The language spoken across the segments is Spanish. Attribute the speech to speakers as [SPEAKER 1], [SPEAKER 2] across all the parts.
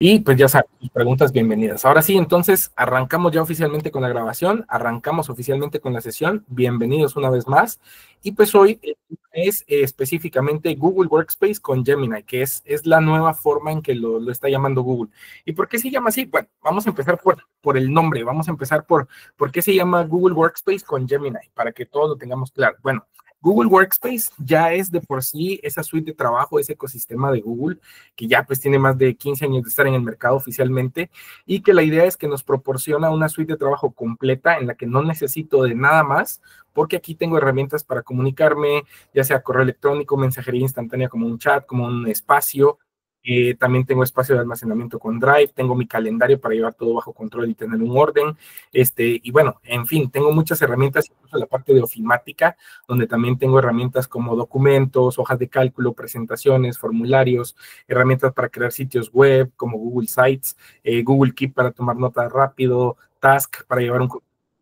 [SPEAKER 1] Y pues ya sabes, tus preguntas bienvenidas. Ahora sí, entonces arrancamos ya oficialmente con la grabación, arrancamos oficialmente con la sesión. Bienvenidos una vez más. Y pues hoy es específicamente Google Workspace con Gemini, que es la nueva forma en que lo está llamando Google. ¿Y por qué se llama así? Bueno, vamos a empezar por el nombre, vamos a empezar por qué se llama Google Workspace con Gemini, para que todos lo tengamos claro. Bueno, Google Workspace ya es de por sí esa suite de trabajo, ese ecosistema de Google que ya pues tiene más de 15 años de estar en el mercado oficialmente y que la idea es que nos proporciona una suite de trabajo completa en la que no necesito de nada más porque aquí tengo herramientas para comunicarme, ya sea correo electrónico, mensajería instantánea como un chat, como un espacio. También tengo espacio de almacenamiento con Drive, tengo mi calendario para llevar todo bajo control y tener un orden. Y bueno, en fin, tengo muchas herramientas, incluso la parte de ofimática, donde también tengo herramientas como documentos, hojas de cálculo, presentaciones, formularios, herramientas para crear sitios web como Google Sites, Google Keep para tomar notas rápido, Task para llevar un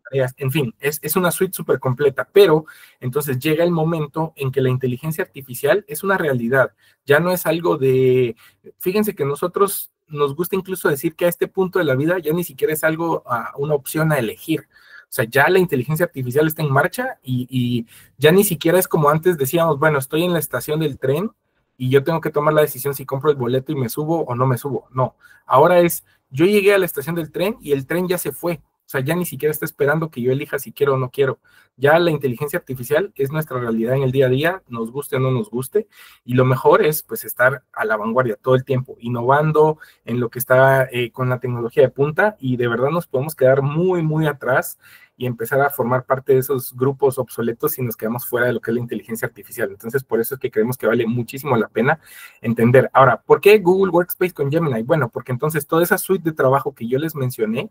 [SPEAKER 1] tareas, en fin, es una suite súper completa, pero entonces llega el momento en que la inteligencia artificial es una realidad, ya no es algo de, fíjense que nosotros nos gusta incluso decir que a este punto de la vida ya ni siquiera es algo, una opción a elegir. O sea, ya la inteligencia artificial está en marcha y ya ni siquiera es como antes decíamos, bueno, estoy en la estación del tren y yo tengo que tomar la decisión si compro el boleto y me subo o no me subo. No, ahora es, yo llegué a la estación del tren y el tren ya se fue. O sea, ya ni siquiera está esperando que yo elija si quiero o no quiero. Ya la inteligencia artificial es nuestra realidad en el día a día, nos guste o no nos guste, y lo mejor es pues estar a la vanguardia todo el tiempo, innovando en lo que está con la tecnología de punta, y de verdad nos podemos quedar muy, muy atrás y empezar a formar parte de esos grupos obsoletos si nos quedamos fuera de lo que es la inteligencia artificial. Entonces, por eso es que creemos que vale muchísimo la pena entender. Ahora, ¿por qué Google Workspace con Gemini? Bueno, porque entonces toda esa suite de trabajo que yo les mencioné,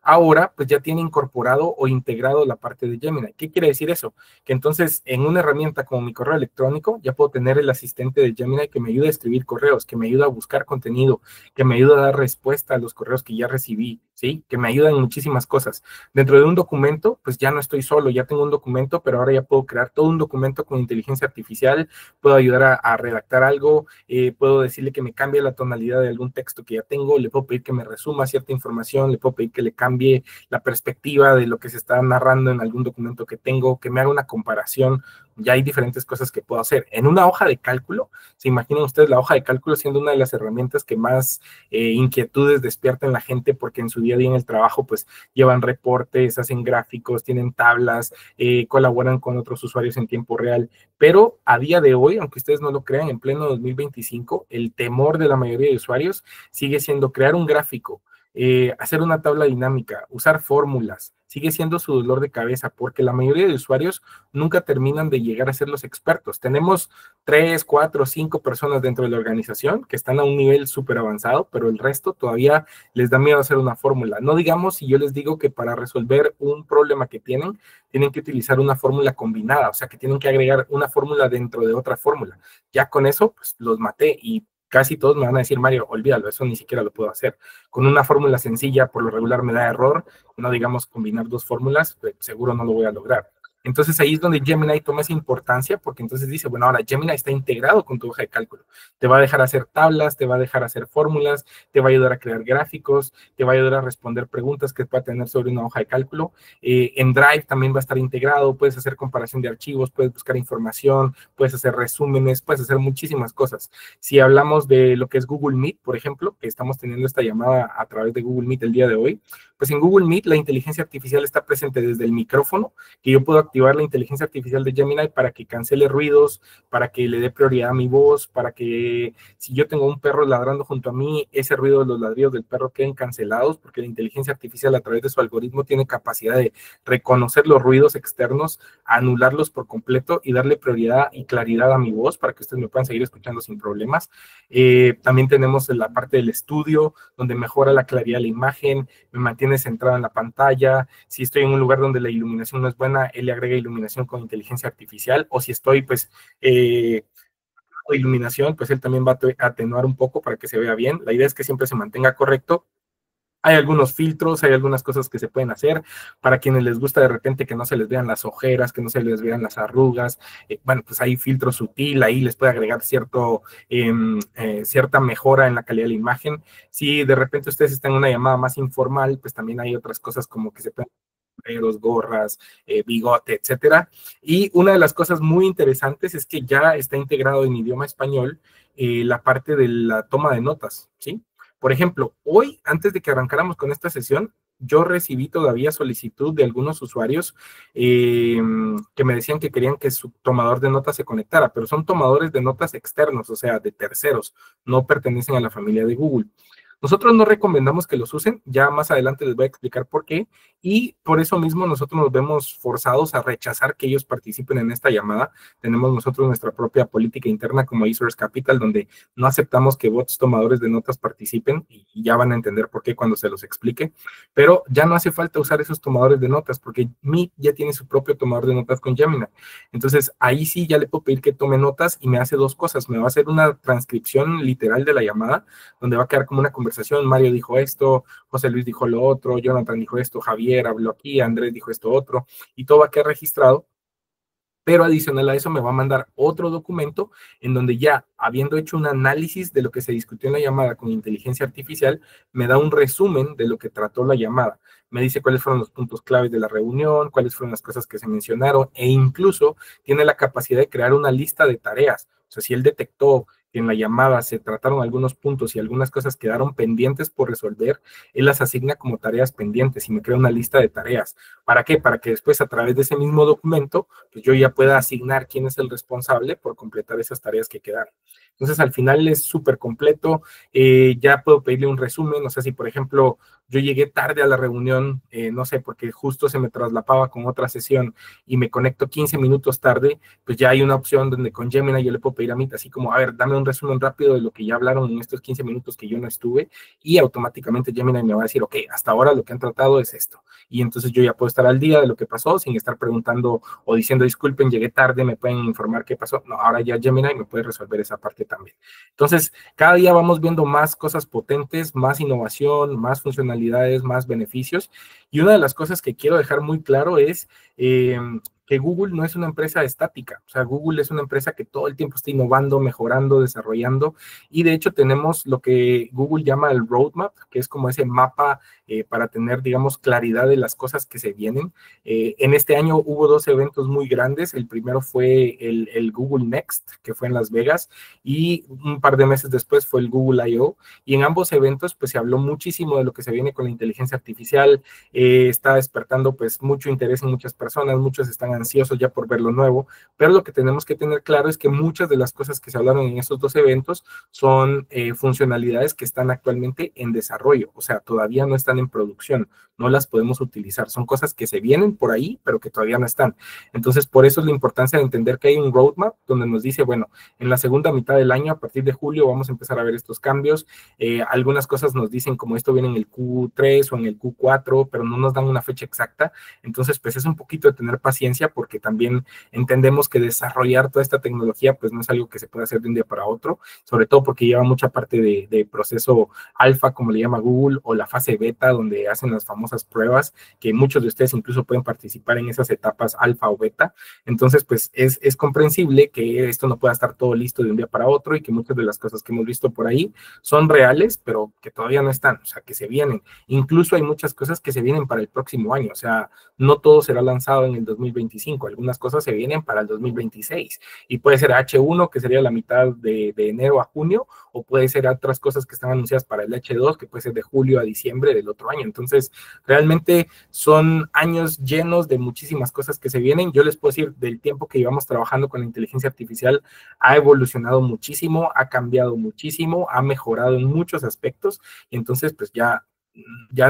[SPEAKER 1] ahora pues ya tiene incorporado o integrado la parte de Gemini. ¿Qué quiere decir eso? Que entonces en una herramienta como mi correo electrónico ya puedo tener el asistente de Gemini que me ayuda a escribir correos, que me ayuda a buscar contenido, que me ayuda a dar respuesta a los correos que ya recibí, ¿sí? Que me ayuda en muchísimas cosas. Dentro de un documento, pues ya no estoy solo, ya tengo un documento, pero ahora ya puedo crear todo un documento con inteligencia artificial, puedo ayudar a redactar algo, puedo decirle que me cambie la tonalidad de algún texto que ya tengo, le puedo pedir que me resuma cierta información, le puedo pedir que le cambie la perspectiva de lo que se está narrando en algún documento que tengo, que me haga una comparación. Ya hay diferentes cosas que puedo hacer. En una hoja de cálculo, se imaginan ustedes la hoja de cálculo siendo una de las herramientas que más inquietudes despierta en la gente, porque en su día a día en el trabajo pues llevan reportes, hacen gráficos, tienen tablas, colaboran con otros usuarios en tiempo real. Pero a día de hoy, aunque ustedes no lo crean, en pleno 2025, el temor de la mayoría de usuarios sigue siendo crear un gráfico, hacer una tabla dinámica, usar fórmulas, sigue siendo su dolor de cabeza, porque la mayoría de usuarios nunca terminan de llegar a ser los expertos. Tenemos 3, 4, 5 personas dentro de la organización que están a un nivel súper avanzado, pero el resto todavía les da miedo hacer una fórmula. No digamos si yo les digo que para resolver un problema que tienen que utilizar una fórmula combinada, o sea, que tienen que agregar una fórmula dentro de otra fórmula. Ya con eso, pues los maté, y casi todos me van a decir, Mario, olvídalo, eso ni siquiera lo puedo hacer. Con una fórmula sencilla, por lo regular me da error, no digamos combinar dos fórmulas, pues seguro no lo voy a lograr. Entonces ahí es donde Gemini toma esa importancia, porque entonces dice, bueno, ahora Gemini está integrado con tu hoja de cálculo. Te va a dejar hacer tablas, te va a dejar hacer fórmulas, te va a ayudar a crear gráficos, te va a ayudar a responder preguntas que pueda tener sobre una hoja de cálculo. En Drive también va a estar integrado, puedes hacer comparación de archivos, puedes buscar información, puedes hacer resúmenes, puedes hacer muchísimas cosas. Si hablamos de lo que es Google Meet, por ejemplo, que estamos teniendo esta llamada a través de Google Meet el día de hoy, pues en Google Meet la inteligencia artificial está presente desde el micrófono, que yo puedo activar la inteligencia artificial de Gemini para que cancele ruidos, para que le dé prioridad a mi voz, para que si yo tengo un perro ladrando junto a mí, ese ruido de los ladridos del perro queden cancelados, porque la inteligencia artificial a través de su algoritmo tiene capacidad de reconocer los ruidos externos, anularlos por completo y darle prioridad y claridad a mi voz para que ustedes me puedan seguir escuchando sin problemas. También tenemos la parte del estudio, donde mejora la claridad de la imagen, me mantiene centrado en la pantalla. Si estoy en un lugar donde la iluminación no es buena, él le agrega iluminación con inteligencia artificial, o si estoy pues iluminación, pues él también va a atenuar un poco para que se vea bien. La idea es que siempre se mantenga correcto Hay algunos filtros, hay algunas cosas que se pueden hacer para quienes les gusta de repente que no se les vean las ojeras, que no se les vean las arrugas. Bueno, pues hay filtro sutil, ahí les puede agregar cierta mejora en la calidad de la imagen. Si de repente ustedes están en una llamada más informal, pues también hay otras cosas como que se pueden gorras, bigote, etcétera. Y una de las cosas muy interesantes es que ya está integrado en idioma español la parte de la toma de notas, ¿sí? Por ejemplo, hoy, antes de que arrancáramos con esta sesión, yo recibí todavía solicitud de algunos usuarios que me decían que querían que su tomador de notas se conectara, pero son tomadores de notas externos, o sea, de terceros, no pertenecen a la familia de Google. Nosotros no recomendamos que los usen, ya más adelante les voy a explicar por qué, y por eso mismo nosotros nos vemos forzados a rechazar que ellos participen en esta llamada. Tenemos nosotros nuestra propia política interna como Esource Capital, donde no aceptamos que bots tomadores de notas participen, y ya van a entender por qué cuando se los explique, pero ya no hace falta usar esos tomadores de notas, porque Meet ya tiene su propio tomador de notas con Gemini. Entonces, ahí sí ya le puedo pedir que tome notas y me hace dos cosas. Me va a hacer una transcripción literal de la llamada, donde va a quedar como una conversación. Mario dijo esto, José Luis dijo lo otro, Jonathan dijo esto, Javier habló aquí, Andrés dijo esto otro, y todo va a quedar registrado. Pero adicional a eso me va a mandar otro documento en donde ya, habiendo hecho un análisis de lo que se discutió en la llamada con inteligencia artificial, me da un resumen de lo que trató la llamada. Me dice cuáles fueron los puntos claves de la reunión, cuáles fueron las cosas que se mencionaron, e incluso tiene la capacidad de crear una lista de tareas. O sea, si él detectó que en la llamada se trataron algunos puntos y algunas cosas quedaron pendientes por resolver, él las asigna como tareas pendientes y me crea una lista de tareas. ¿Para qué? Para que después a través de ese mismo documento, pues yo ya pueda asignar quién es el responsable por completar esas tareas que quedaron. Entonces al final es súper completo, ya puedo pedirle un resumen, o sea, si por ejemplo yo llegué tarde a la reunión, no sé, porque justo se me traslapaba con otra sesión y me conecto 15 minutos tarde, pues ya hay una opción donde con Gemini yo le puedo pedir a Meet así como, a ver, dame un resumen rápido de lo que ya hablaron en estos 15 minutos que yo no estuve, y automáticamente Gemini me va a decir, ok, hasta ahora lo que han tratado es esto, y entonces yo ya puedo estar al día de lo que pasó sin estar preguntando o diciendo, disculpen, llegué tarde, me pueden informar qué pasó. No, ahora ya Gemini me puede resolver esa parte también. Entonces, cada día vamos viendo más cosas potentes, más innovación, más funcionalidades, más beneficios, y una de las cosas que quiero dejar muy claro es que Google no es una empresa estática, o sea, Google es una empresa que todo el tiempo está innovando, mejorando, desarrollando, y de hecho tenemos lo que Google llama el roadmap, que es como ese mapa para tener, digamos, claridad de las cosas que se vienen. En este año hubo dos eventos muy grandes. El primero fue el Google Next, que fue en Las Vegas, y un par de meses después fue el Google I.O., y en ambos eventos pues se habló muchísimo de lo que se viene con la inteligencia artificial. Está despertando pues mucho interés en muchas personas, muchos están ansiosos ya por ver lo nuevo, pero lo que tenemos que tener claro es que muchas de las cosas que se hablaron en esos dos eventos son funcionalidades que están actualmente en desarrollo, o sea, todavía no están en producción, no las podemos utilizar, son cosas que se vienen por ahí, pero que todavía no están. Entonces, por eso es la importancia de entender que hay un roadmap donde nos dice, bueno, en la segunda mitad del año, a partir de julio, vamos a empezar a ver estos cambios. Algunas cosas nos dicen como esto viene en el Q3 o en el Q4, pero no nos dan una fecha exacta. Entonces, pues es un poquito de tener paciencia, porque también entendemos que desarrollar toda esta tecnología, pues no es algo que se puede hacer de un día para otro, sobre todo porque lleva mucha parte de proceso alfa, como le llama Google, o la fase beta, donde hacen las famosas pruebas, que muchos de ustedes incluso pueden participar en esas etapas alfa o beta. Entonces, pues es comprensible que esto no pueda estar todo listo de un día para otro, y que muchas de las cosas que hemos visto por ahí son reales, pero que todavía no están, o sea, que se vienen. Incluso hay muchas cosas que se vienen para el próximo año, o sea, no todo será lanzado en el 2025, algunas cosas se vienen para el 2026, y puede ser H1, que sería la mitad de enero a junio, o puede ser otras cosas que están anunciadas para el H2, que puede ser de julio a diciembre del otro año. Entonces, realmente son años llenos de muchísimas cosas que se vienen. Yo les puedo decir, del tiempo que llevamos trabajando con la inteligencia artificial, ha evolucionado muchísimo, ha cambiado muchísimo, ha mejorado en muchos aspectos, y entonces, pues ya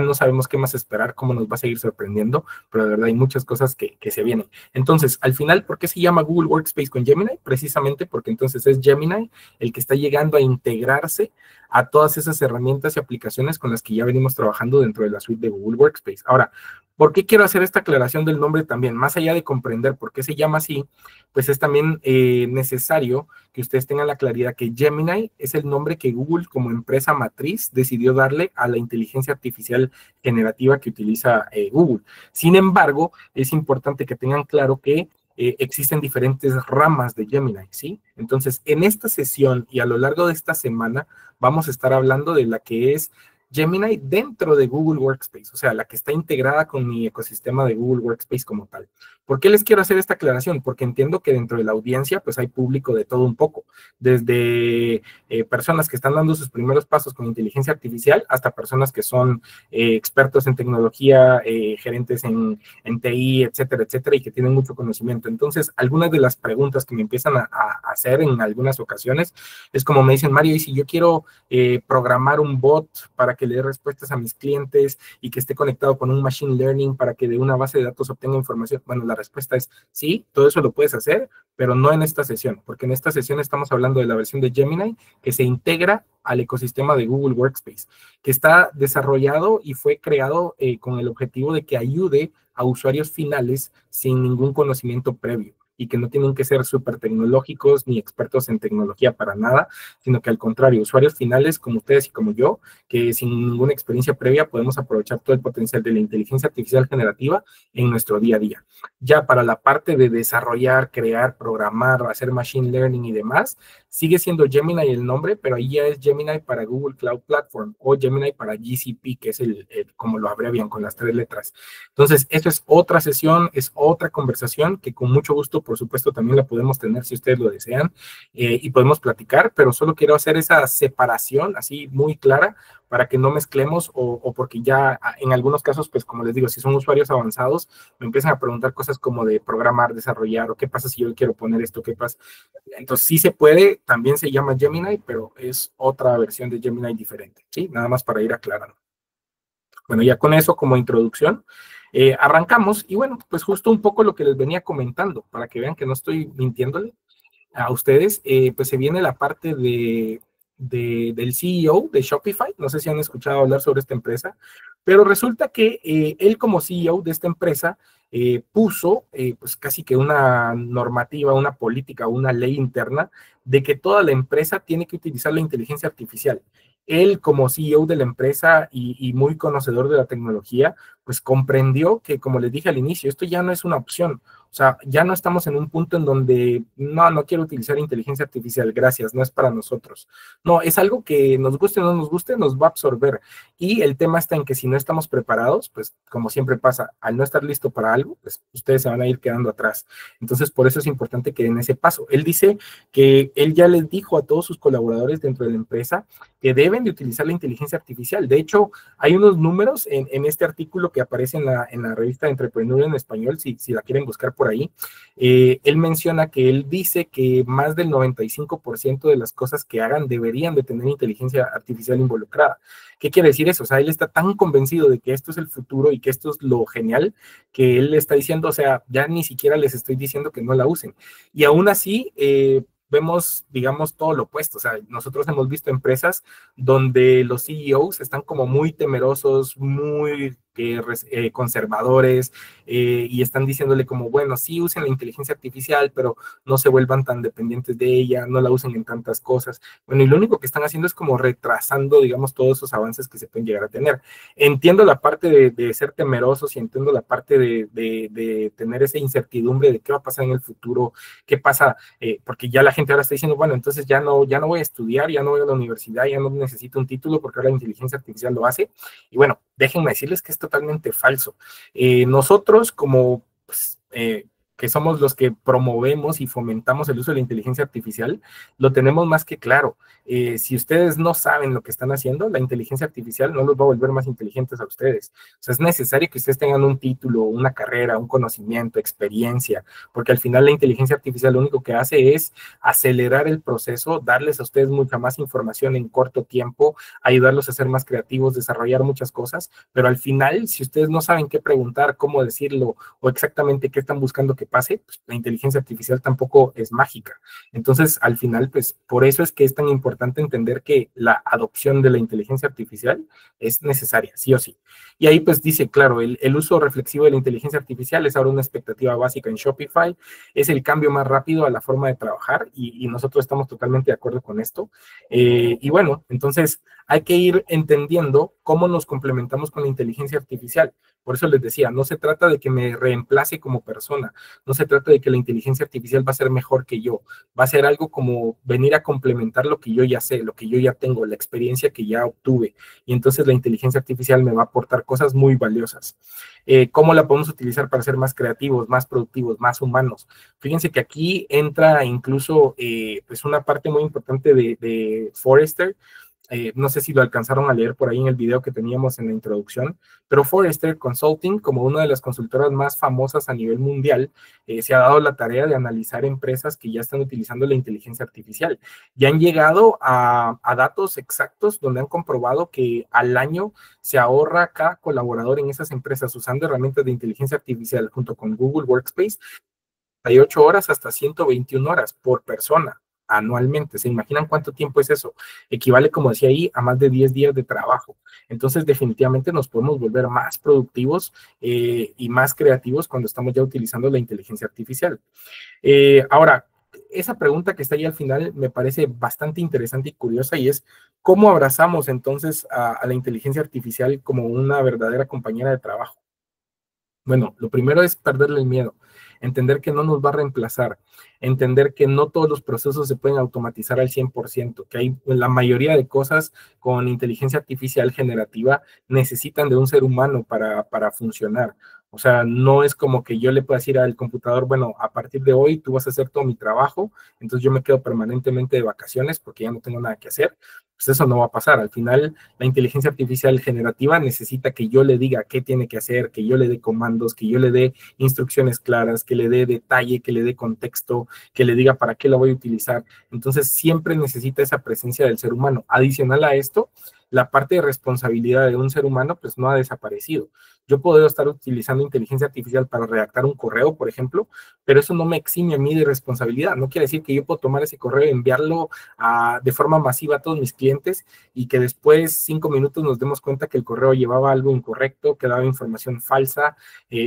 [SPEAKER 1] no sabemos qué más esperar, cómo nos va a seguir sorprendiendo, pero de verdad hay muchas cosas que se vienen. Entonces, al final, ¿por qué se llama Google Workspace con Gemini? Precisamente porque entonces es Gemini el que está llegando a integrarse a todas esas herramientas y aplicaciones con las que ya venimos trabajando dentro de la suite de Google Workspace. Ahora, ¿por qué quiero hacer esta aclaración del nombre también? Más allá de comprender por qué se llama así, pues es también necesario que ustedes tengan la claridad que Gemini es el nombre que Google como empresa matriz decidió darle a la inteligencia artificial generativa que utiliza Google. Sin embargo, es importante que tengan claro que existen diferentes ramas de Gemini, ¿sí? Entonces, en esta sesión y a lo largo de esta semana vamos a estar hablando de la que es Gemini dentro de Google Workspace, o sea, la que está integrada con mi ecosistema de Google Workspace como tal. ¿Por qué les quiero hacer esta aclaración? Porque entiendo que dentro de la audiencia, pues hay público de todo un poco, desde personas que están dando sus primeros pasos con inteligencia artificial hasta personas que son expertos en tecnología, gerentes en TI, etcétera, etcétera, y que tienen mucho conocimiento. Entonces, algunas de las preguntas que me empiezan a hacer en algunas ocasiones es como me dicen, Mario, y si yo quiero programar un bot para que le dé respuestas a mis clientes y que esté conectado con un machine learning para que de una base de datos obtenga información. Bueno, la respuesta es sí, todo eso lo puedes hacer, pero no en esta sesión, porque en esta sesión estamos hablando de la versión de Gemini que se integra al ecosistema de Google Workspace, que está desarrollado y fue creado con el objetivo de que ayude a usuarios finales sin ningún conocimiento previo y que no tienen que ser súper tecnológicos ni expertos en tecnología para nada, sino que al contrario, usuarios finales como ustedes y como yo, que sin ninguna experiencia previa podemos aprovechar todo el potencial de la inteligencia artificial generativa en nuestro día a día. Ya para la parte de desarrollar, crear, programar, hacer machine learning y demás, sigue siendo Gemini el nombre, pero ahí ya es Gemini para Google Cloud Platform o Gemini para GCP, que es como lo abrevian con las 3 letras. Entonces, esto es otra sesión, es otra conversación que con mucho gusto, por supuesto, también la podemos tener si ustedes lo desean y podemos platicar, pero solo quiero hacer esa separación así muy clara para que no mezclemos o porque ya en algunos casos, pues como les digo, si son usuarios avanzados, me empiezan a preguntar cosas como de programar, desarrollar, o qué pasa si yo quiero poner esto, qué pasa. Entonces sí se puede, también se llama Gemini, pero es otra versión de Gemini diferente, ¿sí? Nada más para ir aclarando. Bueno, ya con eso como introducción, arrancamos y bueno, pues justo un poco lo que les venía comentando, para que vean que no estoy mintiéndole a ustedes, pues se viene la parte del CEO de Shopify. No sé si han escuchado hablar sobre esta empresa, pero resulta que él como CEO de esta empresa puso pues casi que una normativa, una política, una ley interna de que toda la empresa tiene que utilizar la inteligencia artificial. Él como CEO de la empresa y muy conocedor de la tecnología, pues comprendió que, como les dije al inicio, esto ya no es una opción. O sea, ya no estamos en un punto en donde no quiero utilizar inteligencia artificial, gracias, no es para nosotros. No, es algo que nos guste o no nos guste, nos va a absorber. Y el tema está en que si no estamos preparados, pues como siempre pasa, al no estar listo para algo, pues ustedes se van a ir quedando atrás. Entonces, por eso es importante que den ese paso. Él dice que él ya les dijo a todos sus colaboradores dentro de la empresa que deben de utilizar la inteligencia artificial. De hecho, hay unos números en este artículo que aparece en la revista de Entrepreneur en español, si la quieren buscar por ahí. Él menciona que él dice que más del 95% de las cosas que hagan deberían de tener inteligencia artificial involucrada. ¿Qué quiere decir eso? O sea, él está tan convencido de que esto es el futuro y que esto es lo genial que él está diciendo, o sea, ya ni siquiera les estoy diciendo que no la usen. Y aún así, vemos, digamos, todo lo opuesto. O sea, nosotros hemos visto empresas donde los CEOs están como muy temerosos, muy conservadores, y están diciéndole como, bueno, sí usen la inteligencia artificial, pero no se vuelvan tan dependientes de ella, no la usen en tantas cosas. Bueno, y lo único que están haciendo es como retrasando, digamos, todos esos avances que se pueden llegar a tener. Entiendo la parte de ser temerosos y entiendo la parte de tener esa incertidumbre de qué va a pasar en el futuro, qué pasa, porque ya la gente ahora está diciendo, bueno, entonces ya no voy a estudiar, ya no voy a la universidad, ya no necesito un título porque ahora la inteligencia artificial lo hace. Y bueno, déjenme decirles que es totalmente falso. Nosotros como pues, que somos los que promovemos y fomentamos el uso de la inteligencia artificial, lo tenemos más que claro. Si ustedes no saben lo que están haciendo, la inteligencia artificial no los va a volver más inteligentes a ustedes. O sea, es necesario que ustedes tengan un título, una carrera, un conocimiento, experiencia, porque al final la inteligencia artificial lo único que hace es acelerar el proceso, darles a ustedes mucha más información en corto tiempo, ayudarlos a ser más creativos, desarrollar muchas cosas, pero al final, si ustedes no saben qué preguntar, cómo decirlo o exactamente qué están buscando que pase, pues, la inteligencia artificial tampoco es mágica. Entonces, al final, pues por eso es que es tan importante entender que la adopción de la inteligencia artificial es necesaria, sí o sí. Y ahí pues dice, claro, el uso reflexivo de la inteligencia artificial es ahora una expectativa básica en Shopify, es el cambio más rápido a la forma de trabajar y nosotros estamos totalmente de acuerdo con esto. Y bueno, entonces hay que ir entendiendo cómo nos complementamos con la inteligencia artificial. Por eso les decía, no se trata de que me reemplace como persona, no se trata de que la inteligencia artificial va a ser mejor que yo, va a ser algo como venir a complementar lo que yo ya sé, lo que yo ya tengo, la experiencia que ya obtuve. Y entonces la inteligencia artificial me va a aportar cosas muy valiosas. ¿Cómo la podemos utilizar para ser más creativos, más productivos, más humanos? Fíjense que aquí entra incluso pues una parte muy importante de Forrester. No sé si lo alcanzaron a leer por ahí en el video que teníamos en la introducción, pero Forrester Consulting, como una de las consultoras más famosas a nivel mundial, se ha dado la tarea de analizar empresas que ya están utilizando la inteligencia artificial. Ya han llegado a datos exactos donde han comprobado que al año se ahorra cada colaborador en esas empresas usando herramientas de inteligencia artificial junto con Google Workspace 8 horas hasta 121 horas por persona anualmente. ¿Se imaginan cuánto tiempo es eso? Equivale, como decía ahí, a más de 10 días de trabajo. Entonces, definitivamente nos podemos volver más productivos y más creativos cuando estamos ya utilizando la inteligencia artificial. Ahora, esa pregunta que está ahí al final me parece bastante interesante y curiosa y es, ¿cómo abrazamos entonces a la inteligencia artificial como una verdadera compañera de trabajo? Bueno, lo primero es perderle el miedo, entender que no nos va a reemplazar, entender que no todos los procesos se pueden automatizar al 100%, que hay la mayoría de cosas con inteligencia artificial generativa necesitan de un ser humano para funcionar. O sea, no es como que yo le pueda decir al computador, bueno, a partir de hoy tú vas a hacer todo mi trabajo, entonces yo me quedo permanentemente de vacaciones porque ya no tengo nada que hacer. Pues eso no va a pasar. Al final, la inteligencia artificial generativa necesita que yo le diga qué tiene que hacer, que yo le dé comandos, que yo le dé instrucciones claras, que le dé detalle, que le dé contexto, que le diga para qué la voy a utilizar. Entonces, siempre necesita esa presencia del ser humano. Adicional a esto, la parte de responsabilidad de un ser humano, pues no ha desaparecido. Yo puedo estar utilizando inteligencia artificial para redactar un correo, por ejemplo, pero eso no me exime a mí de responsabilidad. No quiere decir que yo puedo tomar ese correo y enviarlo de forma masiva a todos mis clientes y que después 5 minutos nos demos cuenta que el correo llevaba algo incorrecto, que daba información falsa,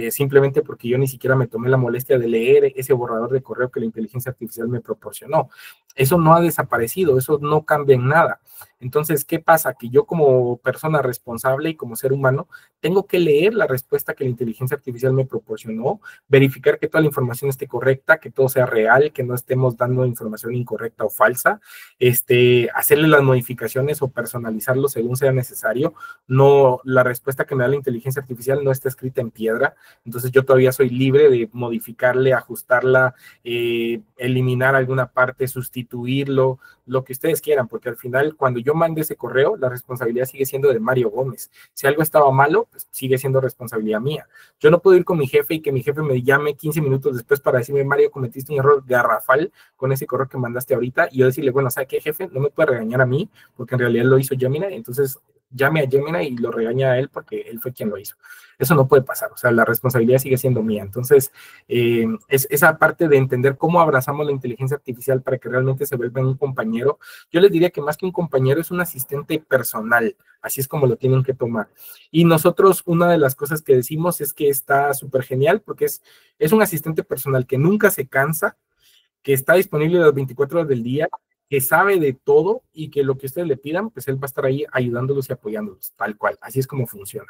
[SPEAKER 1] simplemente porque yo ni siquiera me tomé la molestia de leer ese borrador de correo que la inteligencia artificial me proporcionó. Eso no ha desaparecido, eso no cambia en nada. Entonces, ¿qué pasa? Que yo como persona responsable y como ser humano tengo que leer la respuesta que la inteligencia artificial me proporcionó, verificar que toda la información esté correcta, que todo sea real, que no estemos dando información incorrecta o falsa, hacerle las modificaciones o personalizarlo según sea necesario. No, la respuesta que me da la inteligencia artificial no está escrita en piedra, entonces yo todavía soy libre de modificarle, ajustarla, eliminar alguna parte, sustituirlo, lo que ustedes quieran, porque al final cuando yo mande ese correo, la responsabilidad sigue siendo de Mario Gómez. Si algo estaba malo, pues sigue siendo responsabilidad mía. Yo no puedo ir con mi jefe y que mi jefe me llame 15 minutos después para decirme, Mario, cometiste un error garrafal con ese correo que mandaste ahorita, y yo decirle, bueno, ¿sabe qué, jefe? No me puede regañar a mí, porque en realidad lo hizo Gemini, entonces llame a Gemini y lo regaña a él porque él fue quien lo hizo. Eso no puede pasar, o sea, la responsabilidad sigue siendo mía. Entonces, es esa parte de entender cómo abrazamos la inteligencia artificial para que realmente se vuelva un compañero. Yo les diría que más que un compañero es un asistente personal, así es como lo tienen que tomar. Y nosotros, una de las cosas que decimos es que está súper genial porque es un asistente personal que nunca se cansa, que está disponible las 24 horas del día, que sabe de todo y que lo que ustedes le pidan, pues él va a estar ahí ayudándolos y apoyándolos, tal cual. Así es como funciona.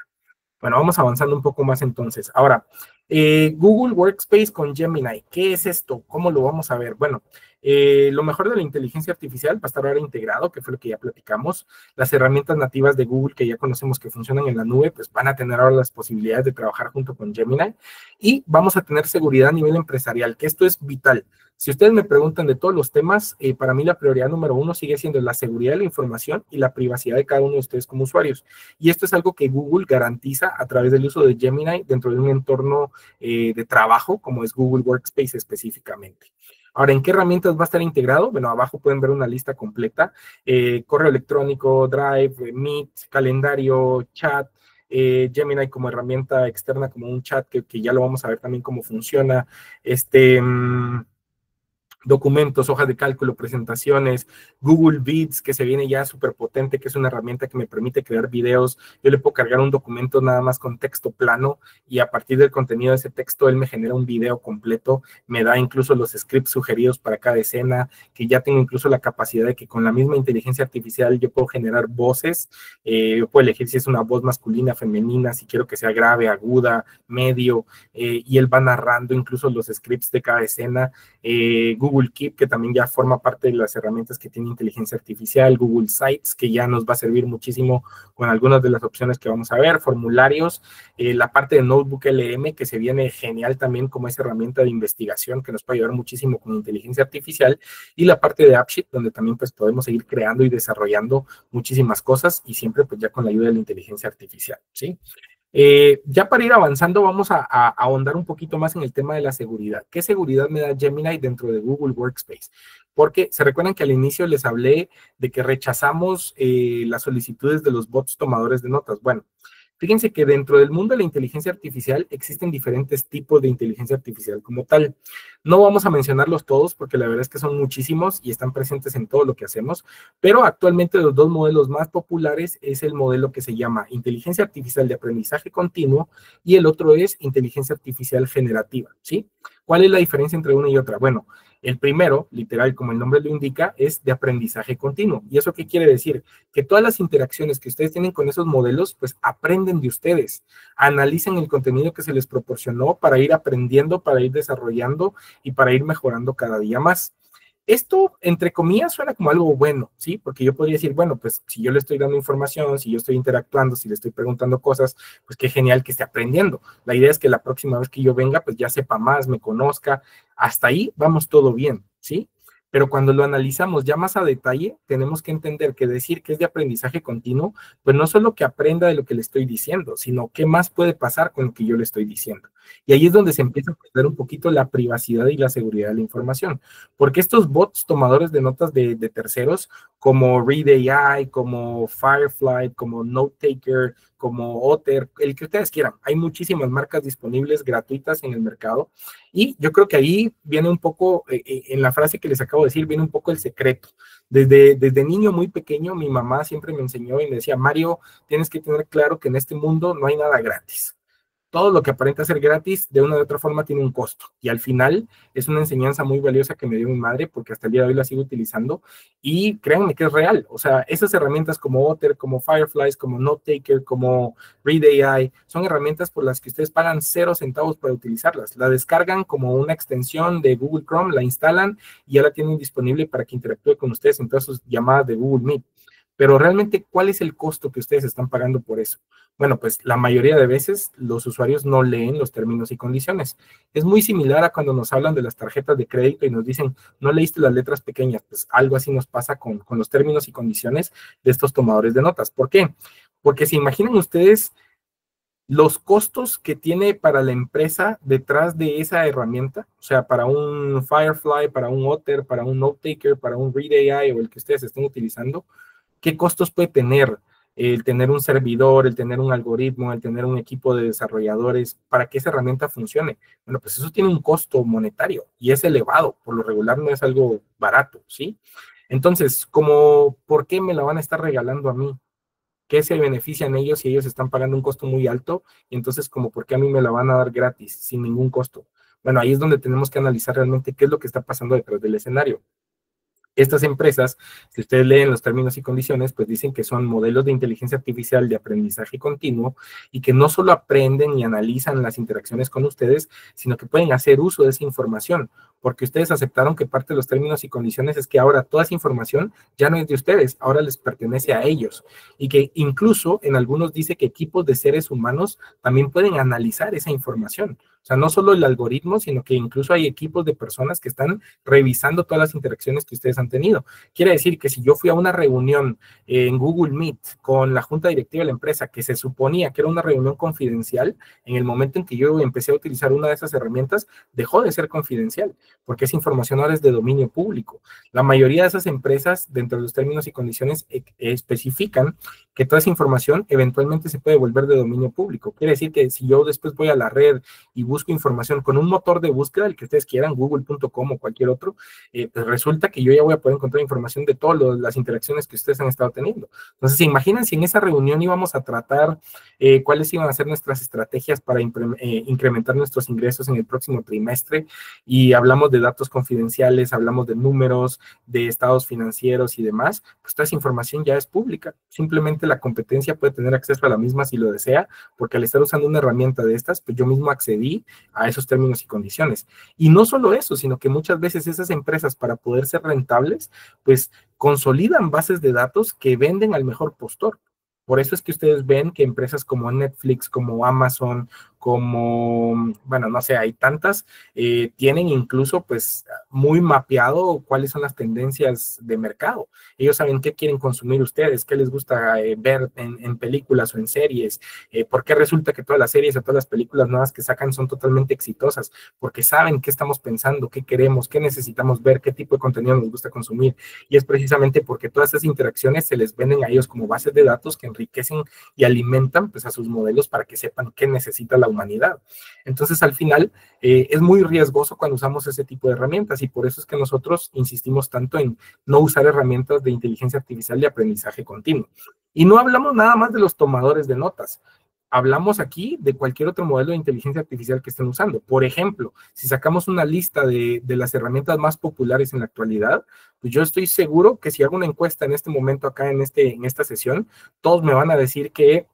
[SPEAKER 1] Bueno, vamos avanzando un poco más entonces. Ahora, Google Workspace con Gemini, ¿qué es esto? ¿Cómo lo vamos a ver? Bueno, lo mejor de la inteligencia artificial va a estar ahora integrado, que fue lo que ya platicamos. Las herramientas nativas de Google que ya conocemos que funcionan en la nube, pues van a tener ahora las posibilidades de trabajar junto con Gemini. Y vamos a tener seguridad a nivel empresarial, que esto es vital. Si ustedes me preguntan de todos los temas, para mí la prioridad número uno sigue siendo la seguridad de la información y la privacidad de cada uno de ustedes como usuarios. Y esto es algo que Google garantiza a través del uso de Gemini dentro de un entorno de trabajo como es Google Workspace específicamente. Ahora, ¿en qué herramientas va a estar integrado? Bueno, abajo pueden ver una lista completa. Correo electrónico, Drive, Meet, calendario, chat, Gemini como herramienta externa, como un chat que ya lo vamos a ver también cómo funciona, documentos, hojas de cálculo, presentaciones, Google Beats, que se viene ya súper potente, que es una herramienta que me permite crear videos. Yo le puedo cargar un documento nada más con texto plano y a partir del contenido de ese texto, él me genera un video completo, me da incluso los scripts sugeridos para cada escena, que ya tengo incluso la capacidad de que con la misma inteligencia artificial yo puedo generar voces, yo puedo elegir si es una voz masculina, femenina, si quiero que sea grave, aguda, medio, y él va narrando incluso los scripts de cada escena. Google Keep, que también ya forma parte de las herramientas que tiene inteligencia artificial, Google Sites, que ya nos va a servir muchísimo con algunas de las opciones que vamos a ver, formularios, la parte de Notebook LM, que se viene genial también como esa herramienta de investigación que nos puede ayudar muchísimo con inteligencia artificial, y la parte de AppSheet, donde también pues podemos seguir creando y desarrollando muchísimas cosas, y siempre pues ya con la ayuda de la inteligencia artificial, ¿sí? Ya para ir avanzando, vamos a ahondar un poquito más en el tema de la seguridad. ¿Qué seguridad me da Gemini dentro de Google Workspace? Porque se recuerdan que al inicio les hablé de que rechazamos las solicitudes de los bots tomadores de notas. Bueno, fíjense que dentro del mundo de la inteligencia artificial existen diferentes tipos de inteligencia artificial como tal. No vamos a mencionarlos todos porque la verdad es que son muchísimos y están presentes en todo lo que hacemos, pero actualmente los dos modelos más populares es el modelo que se llama inteligencia artificial de aprendizaje continuo y el otro es inteligencia artificial generativa, ¿sí? ¿Cuál es la diferencia entre una y otra? Bueno, el primero, literal, como el nombre lo indica, es de aprendizaje continuo. ¿Y eso qué quiere decir? Que todas las interacciones que ustedes tienen con esos modelos, pues aprenden de ustedes, analizan el contenido que se les proporcionó para ir aprendiendo, para ir desarrollando y para ir mejorando cada día más. Esto, entre comillas, suena como algo bueno, ¿sí? Porque yo podría decir, bueno, pues si yo le estoy dando información, si yo estoy interactuando, si le estoy preguntando cosas, pues qué genial que esté aprendiendo. La idea es que la próxima vez que yo venga, pues ya sepa más, me conozca. Hasta ahí vamos todo bien, ¿sí? Pero cuando lo analizamos ya más a detalle, tenemos que entender que decir que es de aprendizaje continuo, pues no solo que aprenda de lo que le estoy diciendo, sino qué más puede pasar con lo que yo le estoy diciendo. Y ahí es donde se empieza a perder un poquito la privacidad y la seguridad de la información. Porque estos bots tomadores de notas de terceros, como Read AI, como Firefly, como NoteTaker, como Otter, el que ustedes quieran, hay muchísimas marcas disponibles gratuitas en el mercado. Y yo creo que ahí viene un poco, en la frase que les acabo de decir, viene un poco el secreto. Desde niño muy pequeño, mi mamá siempre me enseñó y me decía, Mario, tienes que tener claro que en este mundo no hay nada gratis. Todo lo que aparenta ser gratis, de una u otra forma tiene un costo. Y al final es una enseñanza muy valiosa que me dio mi madre, porque hasta el día de hoy la sigo utilizando. Y créanme que es real. O sea, esas herramientas como Otter, como Fireflies, como NoteTaker, como Read AI, son herramientas por las que ustedes pagan 0 centavos para utilizarlas. La descargan como una extensión de Google Chrome, la instalan y ya la tienen disponible para que interactúe con ustedes en todas sus llamadas de Google Meet. Pero realmente, ¿cuál es el costo que ustedes están pagando por eso? Bueno, pues la mayoría de veces los usuarios no leen los términos y condiciones. Es muy similar a cuando nos hablan de las tarjetas de crédito y nos dicen, no leíste las letras pequeñas. Pues algo así nos pasa con los términos y condiciones de estos tomadores de notas. ¿Por qué? Porque se imaginan ustedes los costos que tiene para la empresa detrás de esa herramienta, o sea, para un Firefly, para un Otter, para un NoteTaker, para un Read AI o el que ustedes estén utilizando. ¿Qué costos puede tener el tener un servidor, el tener un algoritmo, el tener un equipo de desarrolladores para que esa herramienta funcione? Bueno, pues eso tiene un costo monetario y es elevado, por lo regular no es algo barato, ¿sí? Entonces, ¿por qué me la van a estar regalando a mí? ¿Qué se benefician ellos si ellos están pagando un costo muy alto? Y entonces, ¿por qué a mí me la van a dar gratis, sin ningún costo? Bueno, ahí es donde tenemos que analizar realmente qué es lo que está pasando detrás del escenario. Estas empresas, si ustedes leen los términos y condiciones, pues dicen que son modelos de inteligencia artificial de aprendizaje continuo y que no solo aprenden y analizan las interacciones con ustedes, sino que pueden hacer uso de esa información, porque ustedes aceptaron que parte de los términos y condiciones es que ahora toda esa información ya no es de ustedes, ahora les pertenece a ellos. Y que incluso en algunos dice que equipos de seres humanos también pueden analizar esa información. O sea, no solo el algoritmo, sino que incluso hay equipos de personas que están revisando todas las interacciones que ustedes han tenido. Quiere decir que si yo fui a una reunión en Google Meet con la junta directiva de la empresa, que se suponía que era una reunión confidencial, en el momento en que yo empecé a utilizar una de esas herramientas, dejó de ser confidencial. porque esa información ahora es de dominio público. La mayoría de esas empresas, dentro de los términos y condiciones, especifican que toda esa información eventualmente se puede volver de dominio público. Quiere decir que si yo después voy a la red y busco información con un motor de búsqueda, el que ustedes quieran, google.com o cualquier otro, pues resulta que yo ya voy a poder encontrar información de todas las interacciones que ustedes han estado teniendo. Entonces, ¿se imaginan si en esa reunión íbamos a tratar cuáles iban a ser nuestras estrategias para incrementar nuestros ingresos en el próximo trimestre? Y hablamos de datos confidenciales, hablamos de números, de estados financieros y demás, pues toda esa información ya es pública. Simplemente la competencia puede tener acceso a la misma si lo desea, porque al estar usando una herramienta de estas, pues yo mismo accedí a esos términos y condiciones. Y no solo eso, sino que muchas veces esas empresas, para poder ser rentables, pues consolidan bases de datos que venden al mejor postor. Por eso es que ustedes ven que empresas como Netflix, como Amazon, como, bueno, no sé, hay tantas, tienen incluso pues muy mapeado cuáles son las tendencias de mercado. Ellos saben qué quieren consumir ustedes, qué les gusta ver en películas o en series, por qué resulta que todas las series o todas las películas nuevas que sacan son totalmente exitosas, porque saben qué estamos pensando, qué queremos, qué necesitamos ver, qué tipo de contenido nos gusta consumir. Y es precisamente porque todas esas interacciones se les venden a ellos como bases de datos que enriquecen y alimentan pues a sus modelos para que sepan qué necesita la humanidad. Entonces, al final, es muy riesgoso cuando usamos ese tipo de herramientas y por eso es que nosotros insistimos tanto en no usar herramientas de inteligencia artificial de aprendizaje continuo. Y no hablamos nada más de los tomadores de notas. Hablamos aquí de cualquier otro modelo de inteligencia artificial que estén usando. Por ejemplo, si sacamos una lista de las herramientas más populares en la actualidad, pues yo estoy seguro que si hago una encuesta en este momento acá en esta sesión, todos me van a decir que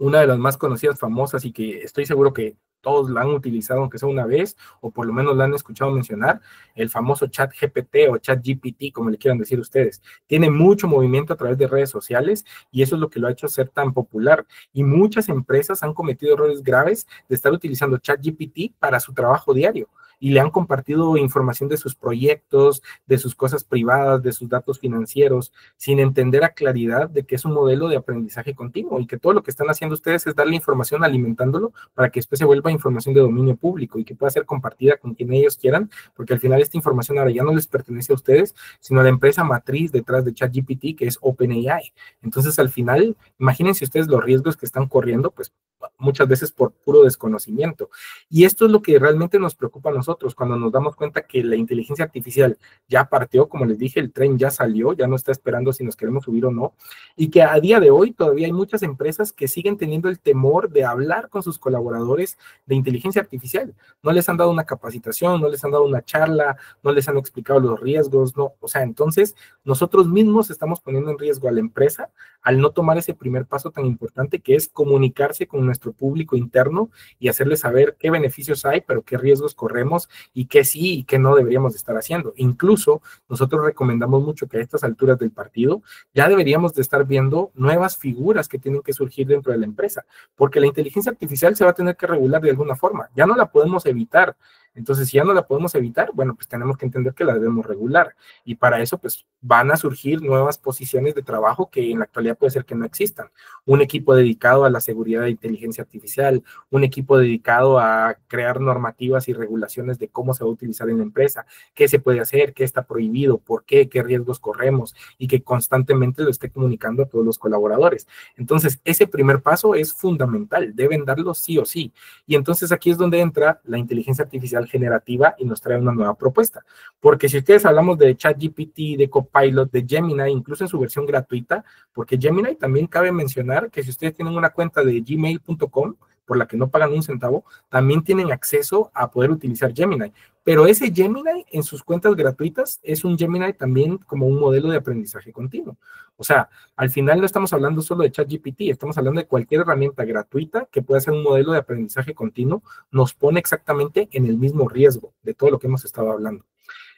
[SPEAKER 1] una de las más conocidas, famosas y que estoy seguro que todos la han utilizado aunque sea una vez o por lo menos la han escuchado mencionar, el famoso chat GPT o chat GPT, como le quieran decir ustedes. Tiene mucho movimiento a través de redes sociales y eso es lo que lo ha hecho ser tan popular. Y muchas empresas han cometido errores graves de estar utilizando chat GPT para su trabajo diario y le han compartido información de sus proyectos, de sus cosas privadas, de sus datos financieros, sin entender a claridad de que es un modelo de aprendizaje continuo y que todo lo que están haciendo ustedes es darle información alimentándolo para que después se vuelva información de dominio público y que pueda ser compartida con quien ellos quieran, porque al final esta información ahora ya no les pertenece a ustedes, sino a la empresa matriz detrás de ChatGPT, que es OpenAI. Entonces, al final, imagínense ustedes los riesgos que están corriendo, pues muchas veces por puro desconocimiento. Y esto es lo que realmente nos preocupa a nosotros, cuando nos damos cuenta que la inteligencia artificial ya partió, como les dije, el tren ya salió, ya no está esperando si nos queremos subir o no, y que a día de hoy todavía hay muchas empresas que siguen teniendo el temor de hablar con sus colaboradores de inteligencia artificial. No les han dado una capacitación, no les han dado una charla, no les han explicado los riesgos, no, o sea, entonces nosotros mismos estamos poniendo en riesgo a la empresa al no tomar ese primer paso tan importante que es comunicarse con nuestro público interno y hacerles saber qué beneficios hay, pero qué riesgos corremos y qué sí y qué no deberíamos de estar haciendo. Incluso nosotros recomendamos mucho que a estas alturas del partido ya deberíamos de estar viendo nuevas figuras que tienen que surgir dentro de la empresa, porque la inteligencia artificial se va a tener que regular de alguna forma, ya no la podemos evitar. Entonces, si ya no la podemos evitar, bueno, pues tenemos que entender que la debemos regular. Y para eso, pues, van a surgir nuevas posiciones de trabajo que en la actualidad puede ser que no existan. Un equipo dedicado a la seguridad de inteligencia artificial, un equipo dedicado a crear normativas y regulaciones de cómo se va a utilizar en la empresa, qué se puede hacer, qué está prohibido, por qué riesgos corremos, y que constantemente lo esté comunicando a todos los colaboradores. Entonces, ese primer paso es fundamental, deben darlo sí o sí. Y entonces aquí es donde entra la inteligencia artificial generativa y nos trae una nueva propuesta. Porque si ustedes hablamos de ChatGPT, de Copilot, de Gemini, incluso en su versión gratuita, porque Gemini también cabe mencionar que si ustedes tienen una cuenta de gmail.com, por la que no pagan un centavo, también tienen acceso a poder utilizar Gemini. Pero ese Gemini en sus cuentas gratuitas es un Gemini también como un modelo de aprendizaje continuo. O sea, al final no estamos hablando solo de ChatGPT, estamos hablando de cualquier herramienta gratuita que pueda ser un modelo de aprendizaje continuo, nos pone exactamente en el mismo riesgo de todo lo que hemos estado hablando.